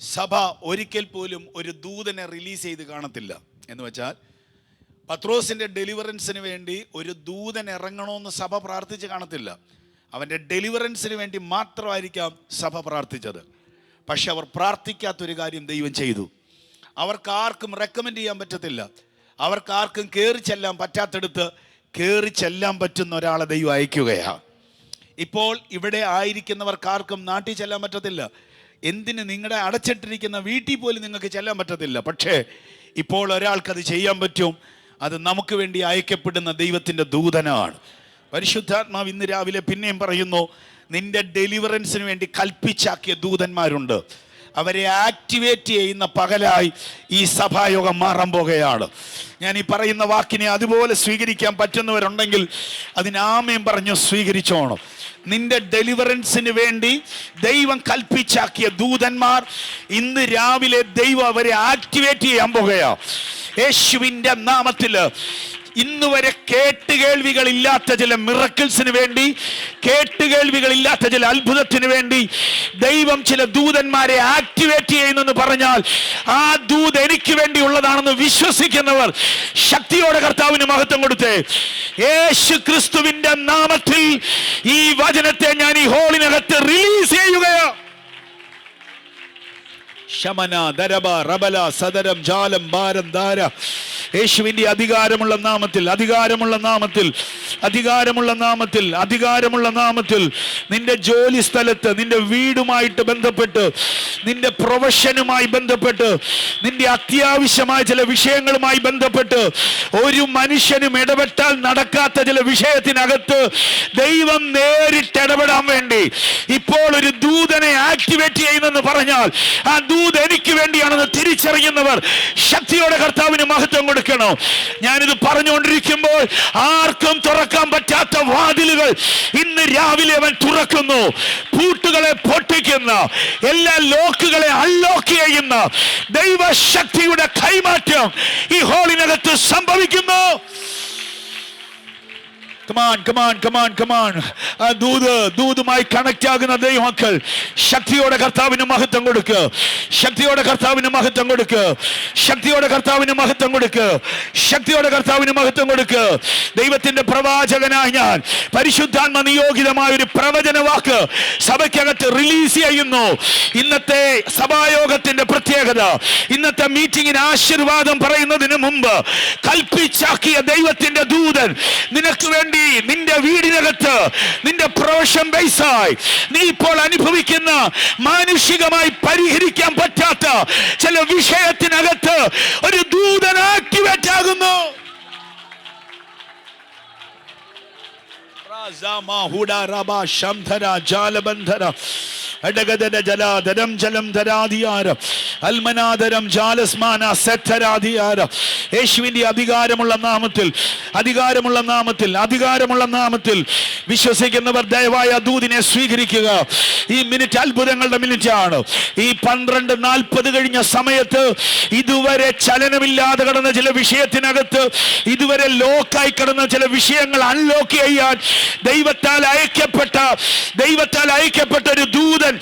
സഭ ഒരിക്കൽ പോലും ഒരു ദൂതനെ റിലീസ് ചെയ്ത് കാണത്തില്ല. എന്ന് വെച്ചാൽ പത്രോസിന്റെ ഡെലിവറൻസിന് വേണ്ടി ഒരു ദൂതൻ ഇറങ്ങണമെന്ന് സഭ പ്രാർത്ഥിച്ച് കാണത്തില്ല. അവൻ്റെ ഡെലിവറൻസിന് വേണ്ടി മാത്രമായിരിക്കാം സഭ പ്രാർത്ഥിച്ചത്. പക്ഷെ അവർ പ്രാർത്ഥിക്കാത്തൊരു കാര്യം ദൈവം ചെയ്തു. അവർക്കാർക്കും റെക്കമെൻഡ് ചെയ്യാൻ പറ്റത്തില്ല, അവർക്കാർക്കും കയറി ചെല്ലാൻ പറ്റാത്തടുത്ത് കയറി ചെല്ലാൻ പറ്റുന്ന ഒരാളെ ദൈവം അയക്കുകയാണ്. ഇപ്പോൾ ഇവിടെ ആയിരിക്കുന്നവർക്കാർക്കും നാട്ടിൽ ചെല്ലാൻ പറ്റത്തില്ല. എന്തിന്, നിങ്ങളുടെ അടച്ചിട്ടിരിക്കുന്ന വീട്ടിൽ പോലും നിങ്ങൾക്ക് ചെല്ലാൻ പറ്റത്തില്ല. പക്ഷേ ഇപ്പോൾ ഒരാൾക്കത് ചെയ്യാൻ പറ്റും. അത് നമുക്ക് വേണ്ടി അയക്കപ്പെടുന്ന ദൈവത്തിൻ്റെ ദൂതനാണ്. പരിശുദ്ധാത്മാവ് ഇന്ന് രാവിലെ പിന്നെയും പറയുന്നു, നിന്റെ ഡെലിവറൻസിന് വേണ്ടി കൽപ്പിച്ചാക്കിയ ദൂതന്മാരുണ്ട്. അവരെ ആക്ടിവേറ്റ് ചെയ്യുന്ന പകലായി ഈ സഭായോഗം മാറാൻ പോകുകയാണ്. ഞാൻ ഈ പറയുന്ന വാക്കിനെ അതുപോലെ സ്വീകരിക്കാൻ പറ്റുന്നവരുണ്ടെങ്കിൽ അതിന് ആമേൻ പറഞ്ഞു സ്വീകരിച്ചോണം. നിന്റെ ഡെലിവറൻസിന് വേണ്ടി ദൈവം കൽപ്പിച്ചാക്കിയ ദൂതന്മാർ ഇന്ന് രാവിലെ ദൈവം അവരെ ആക്ടിവേറ്റ് ചെയ്യാൻ പോകുകയാണ്. യേശുവിൻ്റെ നാമത്തിൽ ഇന്ന് വരെ കേട്ടുകേൾവികളില്ലാത്ത ചില മിറക്കിൾസിന് വേണ്ടി, കേട്ടുകേൾവികളില്ലാത്ത ചില അത്ഭുതത്തിന് വേണ്ടി ദൈവം ചില ദൂതന്മാരെ ആക്ടിവേറ്റ് ചെയ്യുന്നെന്ന് പറഞ്ഞാൽ ആ ദൂത് എനിക്ക് വേണ്ടി ഉള്ളതാണെന്ന് വിശ്വസിക്കുന്നവർ ശക്തിയോടെ കർത്താവിന് മഹത്വം കൊടുത്തേ. യേശു ക്രിസ്തുവിന്റെ നാമത്തിൽ ഈ വചനത്തെ ഞാൻ ഈ ഹോളിനകത്ത് റിലീസ് ചെയ്യുകയാണ്. ശമന ദരബ റബല സദരം ജാലം ഭാരം ധാര. യേശുവിന്റെ അധികാരമുള്ള നാമത്തിൽ, അധികാരമുള്ള നാമത്തിൽ, അധികാരമുള്ള നാമത്തിൽ, അധികാരമുള്ള നാമത്തിൽ നിന്റെ ജോലി സ്ഥലത്ത്, നിന്റെ വീടുമായിട്ട് ബന്ധപ്പെട്ട്, നിന്റെ പ്രൊഫഷനുമായി ബന്ധപ്പെട്ട്, നിന്റെ അത്യാവശ്യമായ ചില വിഷയങ്ങളുമായി ബന്ധപ്പെട്ട് ഒരു മനുഷ്യനും ഇടപെട്ടാൽ നടക്കാത്ത ചില വിഷയത്തിനകത്ത് ദൈവം നേരിട്ട് ഇടപെടാൻ വേണ്ടി ഇപ്പോൾ ഒരു ദൂതനെ ആക്ടിവേറ്റ് ചെയ്യുന്നെന്ന് പറഞ്ഞാൽ ആ ദൂത് എനിക്ക് വേണ്ടിയാണെന്ന് തിരിച്ചറിയുന്നവർ ശക്തിയോടെ കർത്താവിന് മഹത്വം കൊടുക്കണം. ഞാനിത് പറഞ്ഞുകൊണ്ടിരിക്കുമ്പോൾ ആർക്കും തുറക്കാൻ പറ്റാത്ത വാതിലുകൾ ഇന്ന് രാവിലെ അവൻ തുറക്കുന്നു. പൂട്ടുകളെ പൊട്ടിക്കുന്ന, എല്ലാ ലോക്കുകളെ അൺലോക്ക് ചെയ്യുന്ന ദൈവശക്തിയുടെ കൈമാറ്റം ഈ ഹോളിനകത്ത് സംഭവിക്കുന്നു. Come on, come on, come on, come on. ദൂതുമായി കണക്ട് ആകുന്ന ദൈവമക്കൾ ശക്തിയോടെ കർത്താവിന് മഹത്വം കൊടുക്കുക. ശക്തിയോടെ കർത്താവിന് മഹത്വം കൊടുക്കുക. ശക്തിയോടെ കർത്താവിന് മഹത്വം കൊടുക്കുക. ശക്തിയോടെ കർത്താവിന് മഹത്വം കൊടുക്കുക. ദൈവത്തിന്റെ പ്രവാചകനായി ഞാൻ പരിശുദ്ധാത്മ നിയോഗിതമായ ഒരു പ്രവചന വാക്ക് സഭയ്ക്കകത്ത് റിലീസ് ചെയ്യുന്നു. ഇന്നത്തെ സഭായോഗത്തിന്റെ പ്രത്യേകത, ഇന്നത്തെ മീറ്റിംഗിന് ആശീർവാദം പറയുന്നതിന് മുമ്പ് കൽപ്പിച്ചാക്കിയ ദൈവത്തിന്റെ ദൂതൻ നിനക്ക് വേണ്ടി നിന്റെ വീടിനകത്ത്, നിന്റെ പ്രൊഫഷൻ ബേസായി നീ ഇപ്പോൾ അനുഭവിക്കുന്ന മാനുഷികമായി പരിഹരിക്കാൻ പറ്റാത്ത ചില വിഷയത്തിനകത്ത് ഒരു ദൂതൻ ആക്ടിവേറ്റ് ആകുന്നു. യേശുവിന്റെ അധികാരമുള്ള നാമത്തിൽ, അധികാരമുള്ള നാമത്തിൽ, അധികാരമുള്ള നാമത്തിൽ വിശ്വസിക്കുന്നവർ ദയവായി ആ ദൂതിനെ സ്വീകരിക്കുക. ഈ മിനിറ്റ് അത്ഭുതങ്ങളുടെ മിനിറ്റ് ആണ്. ഈ 12:40 കഴിഞ്ഞ സമയത്ത് ഇതുവരെ ചലനമില്ലാതെ കിടന്ന ചില വിഷയത്തിനകത്ത്, ഇതുവരെ ലോക്കായി കിടന്ന ചില വിഷയങ്ങൾ അൺലോക്ക് ചെയ്യാൻ ദൈവത്താൽ അയക്കപ്പെട്ട ഒരു ദൂതൻ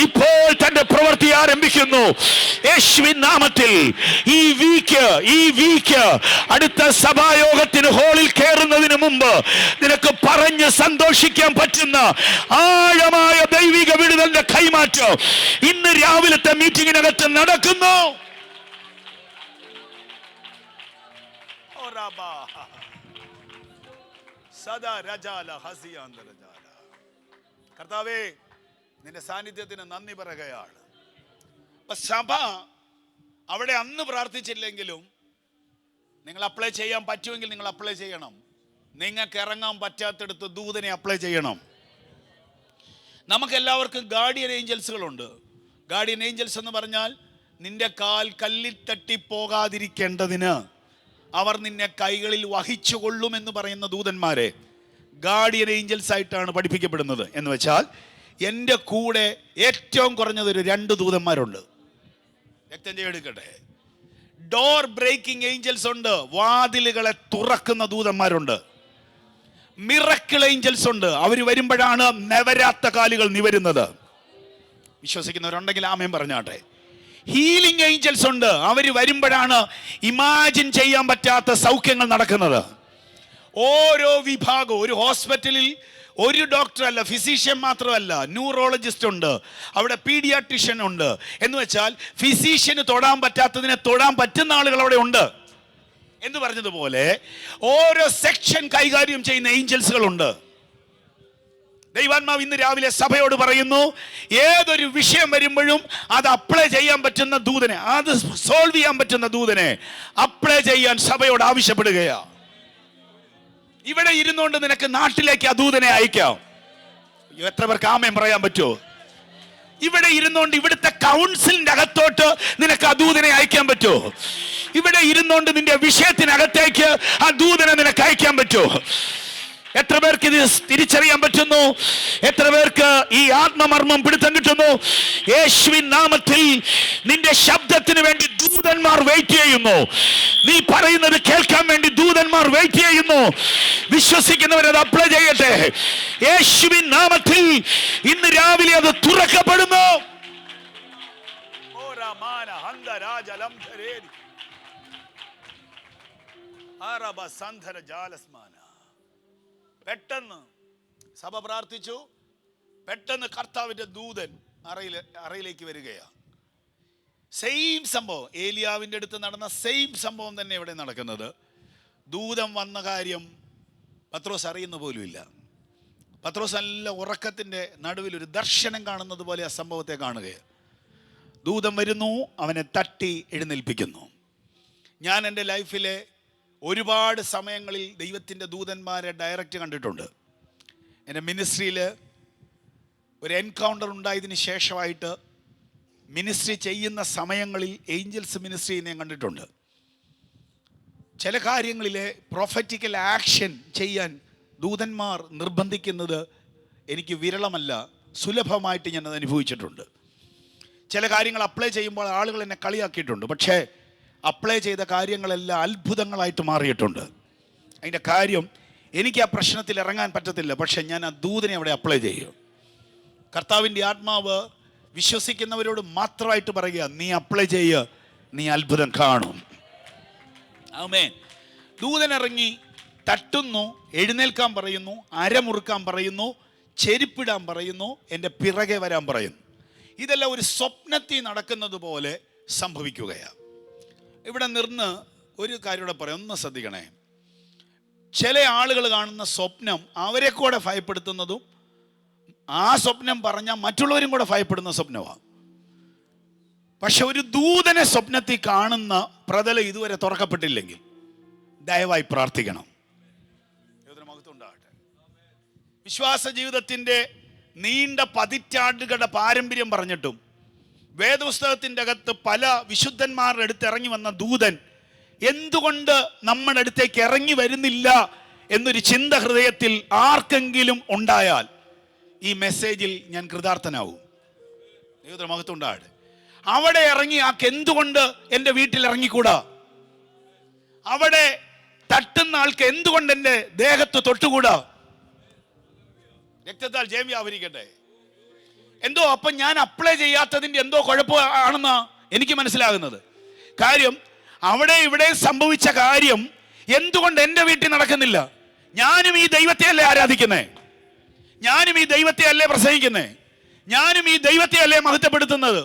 ഇപ്പോൾ തന്റെ പ്രവൃത്തി ആരംഭിക്കുന്നു. യേശുവിൻ നാമത്തിൽ ഈ വീക്ക് അടുത്ത സഭായോഗത്തിന് ഹോളിൽ കയറുന്നതിന് മുമ്പ് നിനക്ക് പറഞ്ഞ് സന്തോഷിക്കാൻ പറ്റുന്ന ആഴമായ ദൈവിക വിടുതലിന്റെ കൈമാറ്റം ഇന്ന് രാവിലത്തെ മീറ്റിംഗിനകത്ത് നടക്കുന്നു. കർത്താവേ, നിന്റെ സാന്നിധ്യത്തിന് നന്ദി പറയുകയാണ്. സഭ അവിടെ അന്ന് പ്രാർത്ഥിച്ചില്ലെങ്കിലും നിങ്ങൾ അപ്ലൈ ചെയ്യാൻ പറ്റുമെങ്കിൽ നിങ്ങൾ അപ്ലൈ ചെയ്യണം. നിങ്ങൾക്ക് ഇറങ്ങാൻ പറ്റാത്തടുത്ത് ദൂതനെ അപ്ലൈ ചെയ്യണം. നമുക്കെല്ലാവർക്കും ഗാർഡിയൻ ഏഞ്ചൽസുകളുണ്ട്. ഗാർഡിയൻ ഏഞ്ചൽസ് എന്ന് പറഞ്ഞാൽ നിന്റെ കാൽ കല്ലിൽ തട്ടി പോകാതിരിക്കേണ്ടതിന് അവർ നിന്നെ കൈകളിൽ വഹിച്ചു കൊള്ളുമെന്ന് പറയുന്ന ദൂതന്മാരെ ഗാർഡിയൻ ഏഞ്ചൽസ് ആയിട്ടാണ് പഠിപ്പിക്കപ്പെടുന്നത്. എന്ന് വെച്ചാൽ എൻ്റെ കൂടെ ഏറ്റവും കുറഞ്ഞത് ഒരു 2 ദൂതന്മാരുണ്ട്. വ്യക്തം ചെയ്തെടുക്കട്ടെ. ഡോർ ബ്രേക്കിംഗ് ഏഞ്ചൽസ് ഉണ്ട്. വാതിലുകളെ തുറക്കുന്ന ദൂതന്മാരുണ്ട്. മിറക്കിൾ ഏഞ്ചൽസ് ഉണ്ട്. അവർ വരുമ്പോഴാണ് നിവരാത്ത കാലുകൾ നിവരുന്നത്. വിശ്വസിക്കുന്നവരുണ്ടെങ്കിൽ ആമേൻ പറഞ്ഞാട്ടെ. ഹീലിംഗ് ഏഞ്ചൽസ് ഉണ്ട്. അവർ വരുമ്പോഴാണ് ഇമാജിൻ ചെയ്യാൻ പറ്റാത്ത സൗഖ്യങ്ങൾ നടക്കുന്നത്. ഓരോ വിഭാഗവും, ഒരു ഹോസ്പിറ്റലിൽ ഒരു ഡോക്ടർ അല്ല, ഫിസിഷ്യൻ മാത്രമല്ല, ന്യൂറോളജിസ്റ്റ് ഉണ്ട്, അവിടെ പീഡിയാട്രിഷ്യൻ ഉണ്ട്. എന്ന് വെച്ചാൽ ഫിസിഷ്യന് തൊടാൻ പറ്റാത്തതിനെ തൊടാൻ പറ്റുന്ന ആളുകൾ അവിടെ ഉണ്ട് എന്ന് പറഞ്ഞതുപോലെ ഓരോ സെക്ഷൻ കൈകാര്യം ചെയ്യുന്ന ഏഞ്ചൽസുകളുണ്ട്. ദൈവാത്മാവ് ഇന്ന് രാവിലെ സഭയോട് പറയുന്നു, ഏതൊരു വിഷയം വരുമ്പോഴും അത് അപ്ലൈ ചെയ്യാൻ പറ്റുന്ന ദൂതനെ, അത് സോൾവ് ചെയ്യാൻ പറ്റുന്ന ദൂതനെ അപ്ലൈ ചെയ്യാൻ സഭയോട് ആവശ്യപ്പെടുകയാണ്. ഇവിടെ ഇരുന്നുകൊണ്ട് നിനക്ക് നാട്ടിലേക്ക് ആ ദൂതനെ അയക്കാം. എത്ര പേർക്ക് ആമേൻ പറയാൻ പറ്റുമോ? ഇവിടെ ഇരുന്നോണ്ട് ഇവിടുത്തെ കൗൺസിലിന്റെ അകത്തോട്ട് നിനക്ക് ആ ദൂതനെ അയക്കാൻ പറ്റുമോ? ഇവിടെ ഇരുന്നോണ്ട് നിന്റെ വിഷയത്തിനകത്തേക്ക് ആ ദൂതനെ നിനക്ക് അയക്കാൻ പറ്റുമോ? എത്ര പേർക്ക് ഇത് തിരിച്ചറിയാൻ പറ്റുന്നു? എത്ര പേർക്ക് ഈ ആത്മമർമ്മം പിടുത്തം കിട്ടുന്നു? യേശുവിൻ നാമത്തിൽ നിന്റെ ശബ്ദത്തിന് വേണ്ടി ദൂതന്മാർ വെയിറ്റ് ചെയ്യുന്നു. നീ പറയുന്നത് കേൾക്കാൻ വേണ്ടി ദൂതന്മാർ വെയിറ്റ് ചെയ്യുന്നു. വിശ്വസിക്കുന്നവരത് അപ്ലൈ ചെയ്യട്ടെ. യേശുവിൻ നാമത്തിൽ ഇന്ന് രാവിലെ അത് തുറക്കപ്പെടുന്നു. പെട്ടെന്ന് സഭ പ്രാർത്ഥിച്ചു. പെട്ടെന്ന് കർത്താവിന്റെ ദൂതൻ അറയിലേക്ക് വരികയാണ്. സെയിം സംഭവം, ഏലിയാവിന്റെ അടുത്ത് നടന്ന സെയിം സംഭവം തന്നെ ഇവിടെ നടക്കുന്നത്. ദൂതൻ വന്ന കാര്യം പത്രോസ് അറിയുന്ന പോലുമില്ല. പത്രോസ് നല്ല ഉറക്കത്തിന്റെ നടുവിൽ ഒരു ദർശനം കാണുന്നത് പോലെ ആ സംഭവത്തെ കാണുകയാണ്. ദൂതൻ വരുന്നു, അവനെ തട്ടി എഴുന്നേൽപ്പിക്കുന്നു. ഞാൻ എൻ്റെ ലൈഫിലെ ഒരുപാട് സമയങ്ങളിൽ ദൈവത്തിൻ്റെ ദൂതന്മാരെ ഡയറക്റ്റ് കണ്ടിട്ടുണ്ട്. എൻ്റെ മിനിസ്ട്രിയിൽ ഒരു എൻകൗണ്ടർ ഉണ്ടായതിന് ശേഷമായിട്ട് മിനിസ്ട്രി ചെയ്യുന്ന സമയങ്ങളിൽ ഏഞ്ചൽസ് മിനിസ്ട്രി ഞാൻ കണ്ടിട്ടുണ്ട്. ചില കാര്യങ്ങളിലെ പ്രൊഫറ്റിക്കൽ ആക്ഷൻ ചെയ്യാൻ ദൂതന്മാർ നിർബന്ധിക്കുന്നത് എനിക്ക് വിരളമല്ല, സുലഭമായിട്ട് ഞാൻ അത് അനുഭവിച്ചിട്ടുണ്ട്. ചില കാര്യങ്ങൾ അപ്ലൈ ചെയ്യുമ്പോൾ ആളുകൾ എന്നെ കളിയാക്കിയിട്ടുണ്ട്. പക്ഷേ അപ്ലൈ ചെയ്ത കാര്യങ്ങളെല്ലാം അത്ഭുതങ്ങളായിട്ട് മാറിയിട്ടുണ്ട്. അതിൻ്റെ കാര്യം, എനിക്ക് ആ പ്രശ്നത്തിൽ ഇറങ്ങാൻ പറ്റത്തില്ല, പക്ഷെ ഞാൻ ആ ദൂതനെ അവിടെ അപ്ലൈ ചെയ്യും. കർത്താവിൻ്റെ ആത്മാവ് വിശ്വസിക്കുന്നവരോട് മാത്രമായിട്ട് പറയുക, നീ അപ്ലൈ ചെയ്യുക, നീ അത്ഭുതം കാണും. ആമേൻ. ദൂതൻ ഇറങ്ങി തട്ടുന്നു, എഴുന്നേൽക്കാൻ പറയുന്നു, അരമുറുക്കാൻ പറയുന്നു, ചെരുപ്പിടാൻ പറയുന്നു, എൻ്റെ പിറകെ വരാൻ പറയുന്നു. ഇതെല്ലാം ഒരു സ്വപ്നത്തിൽ നടക്കുന്നത് പോലെ സംഭവിക്കുകയാണ്. ഇവിടെ നിന്ന് ഒരു കാര്യം കൂടെ പറയാം, ഒന്ന് ശ്രദ്ധിക്കണേ. ചില ആളുകൾ കാണുന്ന സ്വപ്നം അവരെ കൂടെ ഭയപ്പെടുത്തുന്നതും ആ സ്വപ്നം പറഞ്ഞാൽ മറ്റുള്ളവരും കൂടെ ഭയപ്പെടുന്ന സ്വപ്നമാണ്. പക്ഷെ ഒരു ദൂതനെ സ്വപ്നത്തിൽ കാണുന്ന പ്രതലം ഇതുവരെ തുറക്കപ്പെട്ടില്ലെങ്കിൽ ദയവായി പ്രാർത്ഥിക്കണം. വിശ്വാസ ജീവിതത്തിൻ്റെ നീണ്ട പതിറ്റാണ്ടുകളുടെ പാരമ്പര്യം പറഞ്ഞിട്ടും വേദപുസ്തകത്തിൻ്റെ അകത്ത് പല വിശുദ്ധന്മാരുടെ അടുത്ത് ഇറങ്ങി വന്ന ദൂതൻ എന്തുകൊണ്ട് നമ്മുടെ അടുത്തേക്ക് ഇറങ്ങി വരുന്നില്ല എന്നൊരു ചിന്ത ഹൃദയത്തിൽ ആർക്കെങ്കിലും ഉണ്ടായാൽ ഈ മെസ്സേജിൽ ഞാൻ കൃതാർത്ഥനാവും. ദൈവത്തിന്റെ മഹത്വം ഉണ്ടാകട്ടെ. അവിടെ ഇറങ്ങി ആൾക്ക് എന്തുകൊണ്ട് എൻ്റെ വീട്ടിൽ ഇറങ്ങിക്കൂടാ? അവിടെ തട്ടുന്ന ആൾക്ക് എന്തുകൊണ്ട് എൻ്റെ ദേഹത്ത് തൊട്ടുകൂടാ? രക്തത്താൽ ജയം വ്യാപരിക്കട്ടെ. എന്തോ അപ്പം ഞാൻ അപ്ലൈ ചെയ്യാത്തതിൻ്റെ എന്തോ കുഴപ്പമാണെന്നാ എനിക്ക് മനസ്സിലാകുന്നത്. കാര്യം അവിടെ ഇവിടെ സംഭവിച്ച കാര്യം എന്തുകൊണ്ട് എൻ്റെ വീട്ടിൽ നടക്കുന്നില്ല? ഞാനും ഈ ദൈവത്തെ അല്ലേ ആരാധിക്കുന്നേ? ഞാനും ഈ ദൈവത്തെ അല്ലേ പ്രസംഗിക്കുന്നേ? ഞാനും ഈ ദൈവത്തെ അല്ലേ മഹത്വപ്പെടുത്തുന്നത്?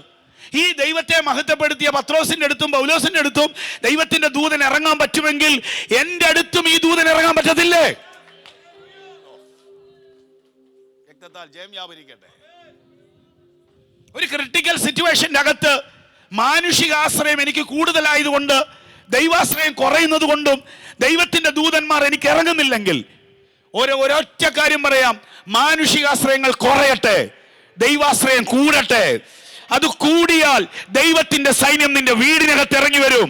ഈ ദൈവത്തെ മഹത്വപ്പെടുത്തിയ പത്രോസിന്റെ അടുത്തും പൗലോസിന്റെ അടുത്തും ദൈവത്തിന്റെ ദൂതൻ ഇറങ്ങാൻ പറ്റുമെങ്കിൽ എൻ്റെ അടുത്തും ഈ ദൂതൻ ഇറങ്ങാൻ പറ്റത്തില്ലേ? രക്തത്താൽ ജയം വ്യാപരിക്കട്ടെ. ഒരു ക്രിട്ടിക്കൽ സിറ്റുവേഷന്റെ അകത്ത് മാനുഷിക ആശ്രയം എനിക്ക് കൂടുതലായതുകൊണ്ട് ദൈവാശ്രയം കുറയുന്നത് കൊണ്ടും ദൈവത്തിന്റെ ദൂതന്മാർ എനിക്ക് ഇറങ്ങുന്നില്ലെങ്കിൽ ഒരൊറ്റ കാര്യം പറയാം, മാനുഷികാശ്രയങ്ങൾ കുറയട്ടെ, ദൈവാശ്രയം കൂടട്ടെ. അത് കൂടിയാൽ ദൈവത്തിന്റെ സൈന്യം നിന്റെ വീടിനകത്ത് ഇറങ്ങി വരും.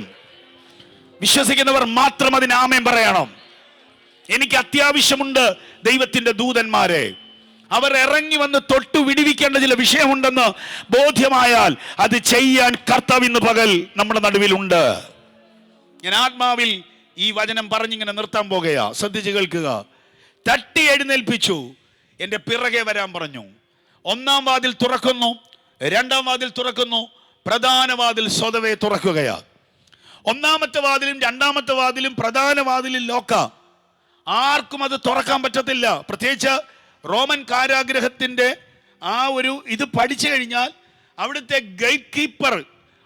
വിശ്വസിക്കുന്നവർ മാത്രം അതിന് ആമേൻ പറയണം. എനിക്ക് അത്യാവശ്യമുണ്ട് ദൈവത്തിന്റെ ദൂതന്മാരെ. അവർ ഇറങ്ങി വന്ന് തൊട്ടു വിടുവിക്കേണ്ട ചില വിഷയമുണ്ടെന്ന് ബോധ്യമായാൽ അത് ചെയ്യാൻ കർത്താവ് ഇന്ന് പകൽ നമ്മുടെ നടുവിലുണ്ട്. ഞാൻ ആത്മാവിൽ ഈ വചനം പറഞ്ഞിങ്ങനെ നിർത്താൻ പോകുകയാ. ശ്രദ്ധിച്ച് കേൾക്കുക. തട്ടി എഴുന്നേൽപ്പിച്ചു, എൻ്റെ പിറകെ വരാൻ പറഞ്ഞു. ഒന്നാം വാതിൽ തുറക്കുന്നു, രണ്ടാം വാതിൽ തുറക്കുന്നു, പ്രധാന വാതിൽ സ്വതവേ തുറക്കുകയാ. ഒന്നാമത്തെ വാതിലും രണ്ടാമത്തെ വാതിലും പ്രധാന വാതിലും ലോക്ക. ആർക്കും അത് തുറക്കാൻ പറ്റത്തില്ല. പ്രത്യേകിച്ച് റോമൻ കാരാഗ്രഹത്തിൻ്റെ ആ ഒരു ഇത് പഠിച്ചു കഴിഞ്ഞാൽ അവിടുത്തെ ഗേറ്റ് കീപ്പർ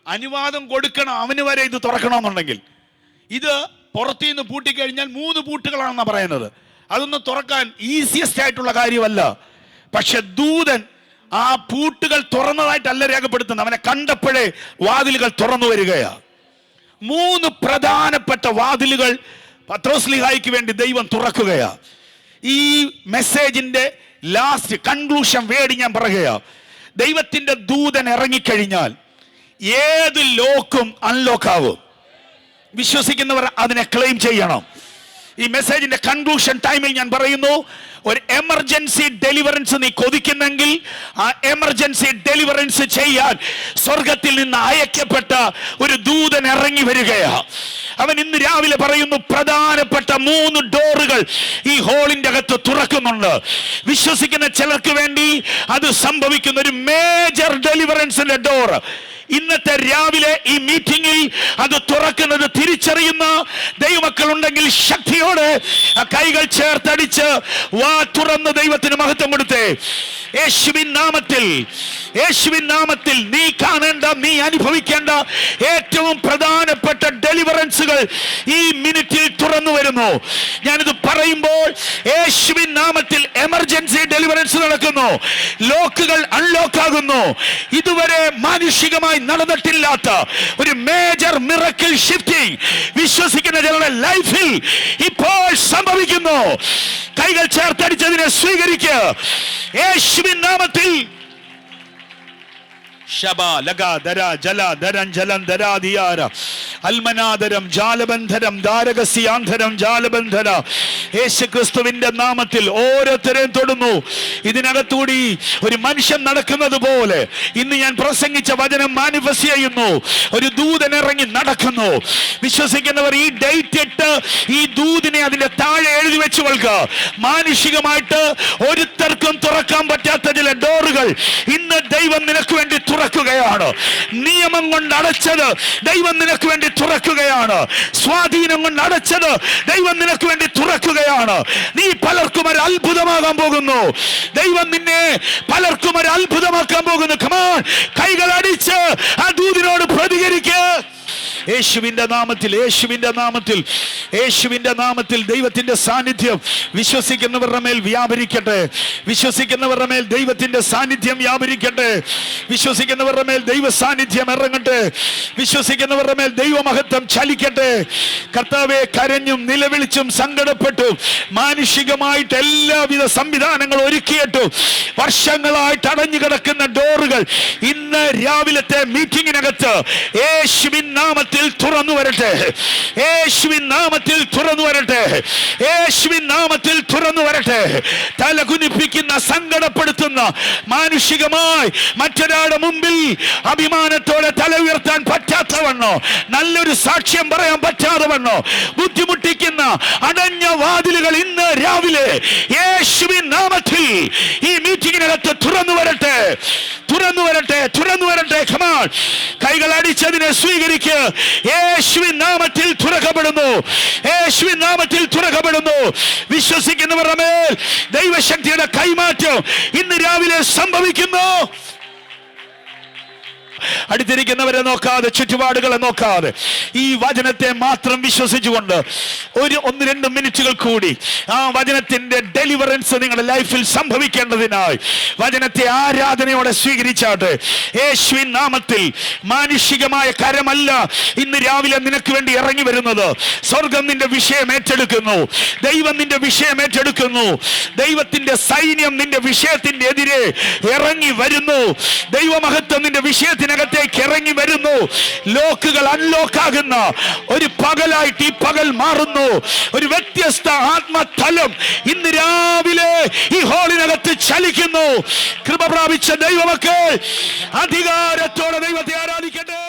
അനുവാദം കൊടുക്കണം, അവന് വരെ ഇത് തുറക്കണമെന്നുണ്ടെങ്കിൽ. ഇത് പുറത്തുനിന്ന് പൂട്ടിക്കഴിഞ്ഞാൽ 3 പൂട്ടുകളാണെന്നാണ് പറയുന്നത്. അതൊന്നും തുറക്കാൻ ഈസിയസ്റ്റ് ആയിട്ടുള്ള കാര്യമല്ല. പക്ഷെ ദൂതൻ ആ പൂട്ടുകൾ തുറന്നതായിട്ടല്ല രേഖപ്പെടുത്തുന്നത്. അവനെ കണ്ടപ്പോഴേ വാതിലുകൾ തുറന്നു വരികയാ. 3 പ്രധാനപ്പെട്ട വാതിലുകൾ പത്രോസ്ലിഹായ്ക്ക് വേണ്ടി ദൈവം തുറക്കുകയാ. ഈ മെസ്സേജിന്റെ ലാസ്റ്റ് കൺക്ലൂഷൻ വേടി ഞാൻ പറയുക, ദൈവത്തിന്റെ ദൂതൻ ഇറങ്ങിക്കഴിഞ്ഞാൽ ഏത് ലോക്കും അൺലോക്ക് ആവും. വിശ്വസിക്കുന്നവർ അതിനെ ക്ലെയിം ചെയ്യണം. ഈ മെസ്സേജിന്റെ കൺക്ലൂഷൻ ടൈമിൽ ഞാൻ പറയുന്നു, ഒരു എമർജൻസി ഡെലിവറൻസ് നീ കൊതിക്കുന്നെങ്കിൽ ആ എമർജൻസി ഡെലിവറൻസ് ചെയ്യാൻ സ്വർഗത്തിൽ നിന്ന് അയക്കപ്പെട്ട ഒരു ദൂതൻ ഇറങ്ങി വരികയാ. അവൻ ഇന്ന് രാവിലെ പറയുന്നു, പ്രധാനപ്പെട്ട 3 ഡോറുകൾ ഈ ഹോളിന്റെ അകത്ത് തുറക്കുന്നുണ്ട്. വിശ്വസിക്കുന്ന ചിലർക്ക് വേണ്ടി അത് സംഭവിക്കുന്ന ഒരു മേജർ ഡെലിവറൻസിന്റെ ഡോർ ഇന്നത്തെ രാവിലെ ഈ മീറ്റിംഗിൽ അത് തുറക്കുന്നത് തിരിച്ചറിയുന്ന ദൈവമക്കൾ ഉണ്ടെങ്കിൽ ശക്തിയോടെ കൈകൾ ചേർത്തടിച്ച് വാ തുറന്ന് ദൈവത്തിന് മഹത്വം കൊടുത്തേ. യേശുവിൻ നാമത്തിൽ നീ കാണേണ്ട, നീ അനുഭവിക്കേണ്ട ഏറ്റവും പ്രധാനപ്പെട്ട ഡെലിവറൻസുകൾ ഈ മിനിറ്റിൽ തുറന്നു വരുന്നു. ഞാനിത് പറയുമ്പോൾ യേശുവിൻ നാമത്തിൽ എമർജൻസി ഡെലിവറൻസ് നടക്കുന്നു. ലോക്കുകൾ അൺലോക്ക് ആകുന്നു. ഇതുവരെ മാനുഷികമായി നടന്നിട്ടില്ലാത്ത ഒരു മേജർ മിറക്കിൾ ഷിഫ്റ്റിംഗ് വിശ്വസിക്കുന്ന ജനങ്ങളുടെ ലൈഫിൽ ഇപ്പോൾ സംഭവിക്കുന്നു. കൈകൾ ചേർത്തടിച്ചതിനെ സ്വീകരിക്കുക യേശുവിൻ നാമത്തിൽ. യേശുക്രിസ്തുവിന്റെ നാമത്തിൽ ഓരോരുത്തരെയും തൊടുന്നു. ഇതിനകത്തൂടി ഒരു മനുഷ്യൻ നടക്കുന്നത് പോലെ ഇന്ന് ഞാൻ പ്രസംഗിച്ച വചനം മാനിഫെസ്റ്റ് ചെയ്യുന്നു. ഒരു ദൂതൻ ഇറങ്ങി നടക്കുന്നു. വിശ്വസിക്കുന്നവർ ഈ ഡേറ്റ് ഇട്ട് ഈ ദൂതിനെ അതിന്റെ താഴെ എഴുതി വെച്ചു കൊള്ളുക. മാനുഷികമായിട്ട് ഒരുത്തർക്കും തുറക്കാൻ പറ്റാത്ത ചില ഡോറുകൾ ഇന്ന് ദൈവം നിനക്ക് വേണ്ടി തുറക്കുകയാണ്. നിയമം കൊണ്ട് അടച്ചത് ദൈവം നിനക്ക് വേണ്ടി തുറക്കുകയാണ്. സ്വാധീനം കൊണ്ട് അടച്ചത് ദൈവം നിനക്ക് വേണ്ടി തുറക്കുകയാണ്. നീ പലർക്കും ഒരു അത്ഭുതമാകാൻ പോകുന്നു. ദൈവം നിന്നെ പലർക്കും ഒരു അത്ഭുതമാക്കാൻ പോകുന്നു. കമാൻ, കൈകൾ അടിച്ച് ആ ദൂതിനോട് പ്രതികരിക്കുക. യേശുവിന്റെ നാമത്തിൽ ദൈവത്തിന്റെ സാന്നിധ്യം വിശ്വസിക്കുന്നവരുടെ മേൽ വ്യാപരിക്കട്ടെ. വിശ്വസിക്കുന്നവരുടെ മേൽ ദൈവത്തിന്റെ സാന്നിധ്യം വ്യാപരിക്കട്ടെ. വിശ്വസിക്കുന്നവരുടെ മേൽ ദൈവ സാന്നിധ്യം ഇറങ്ങട്ടെ. വിശ്വസിക്കുന്നവരുടെ മേൽ ദൈവമഹത്വം ചലിക്കട്ടെ. കർത്താവെ, കരഞ്ഞും നിലവിളിച്ചും സങ്കടപ്പെട്ടും മാനുഷികമായിട്ട് എല്ലാവിധ സംവിധാനങ്ങൾ ഒരുക്കിയിട്ടും വർഷങ്ങളായിട്ട് അടഞ്ഞു കിടക്കുന്ന ഡോറുകൾ ഇന്ന് രാവിലത്തെ മീറ്റിംഗിനകത്ത് യേശുവിൻ നാമത്തിൽ തുറന്നു വരട്ടെ. യേശുവിൻ നാമത്തിൽ തുറന്നു വരട്ടെ. യേശുവിൻ നാമത്തിൽ തുറന്നു വരട്ടെ. തലകുനിപ്പിക്കുന്ന, സങ്കടപ്പെടുത്തുന്ന, മാനുഷികമായി മറ്റൊരാളുടെ മുമ്പിൽ അഭിമാനത്തോടെ തല ഉയർത്താൻ പറ്റാത്തവണ്ണോ, നല്ലൊരു സാക്ഷ്യം പറയാൻ പറ്റാത്തവണ്ണോ ബുദ്ധിമുട്ടിക്കുന്ന അടഞ്ഞ വാതിലുകൾ ഇന്ന് രാവിലെ യേശുവിൻ നാമത്തിൽ ഈ മീറ്റിംഗിനകത്ത് തുറന്നു വരട്ടെ. തുറന്നു വരട്ടെ. തുറന്നു വരട്ടെ. കമാൻ, കൈകൾ അടിച്ചതിനെ സ്വീകരിക്കുക. യേശുവിൻ നാമത്തിൽ തുറക്കപ്പെടുന്നു. യേശുവിൻ നാമത്തിൽ തുറക്കപ്പെടുന്നു. വിശ്വസിക്കുന്നവരുടെ മേൽ ദൈവശക്തിയുടെ കൈമാറ്റം ഇന്ന് രാവിലെ സംഭവിക്കുന്നു. അടുത്തിരിക്കുന്നവരെ നോക്കാതെ, ചുറ്റുപാടുകളെ നോക്കാതെ ഈ വചനത്തെ മാത്രം വിശ്വസിച്ചുകൊണ്ട് 1-2 മിനിറ്റുകൾ കൂടി ആ വചനത്തിന്റെ ഡെലിവറൻസ് നിങ്ങളുടെ ലൈഫിൽ സംഭവിക്കേണ്ടതിനായി വചനത്തെ ആരാധനയോടെ സ്വീകരിച്ചാട്ടെ. യേശുവിൻ നാമത്തിൽ മാനുഷികമായ കരമല്ല ഇന്ന് രാവിലെ നിനക്ക് വേണ്ടി ഇറങ്ങി വരുന്നത്. സ്വർഗം നിന്റെ വിഷയം ഏറ്റെടുക്കുന്നു. ദൈവം നിന്റെ വിഷയം ഏറ്റെടുക്കുന്നു. ദൈവത്തിന്റെ സൈന്യം നിന്റെ വിഷയത്തിന്റെ എതിരെ ഇറങ്ങി വരുന്നു. ദൈവമഹത്വം നിന്റെ വിഷയത്തിനകത്തേക്ക് ഇറങ്ങി വരുന്നു. ലോക്കുകൾ അൺലോക്ക് ആകുന്ന ഒരു പകലായിട്ട് ഈ പകൽ മാറുന്നു. ഒരു വ്യത്യസ്ത ആത്മതലം ഇന്ന് രാവിലെ ഈ ഹോളിനകത്ത് ചലിക്കുന്നു. കൃപ പ്രാപിച്ച ദൈവമക്കൾ അധികാരത്തോടെ ദൈവത്തെ ആരാധിക്കട്ടെ.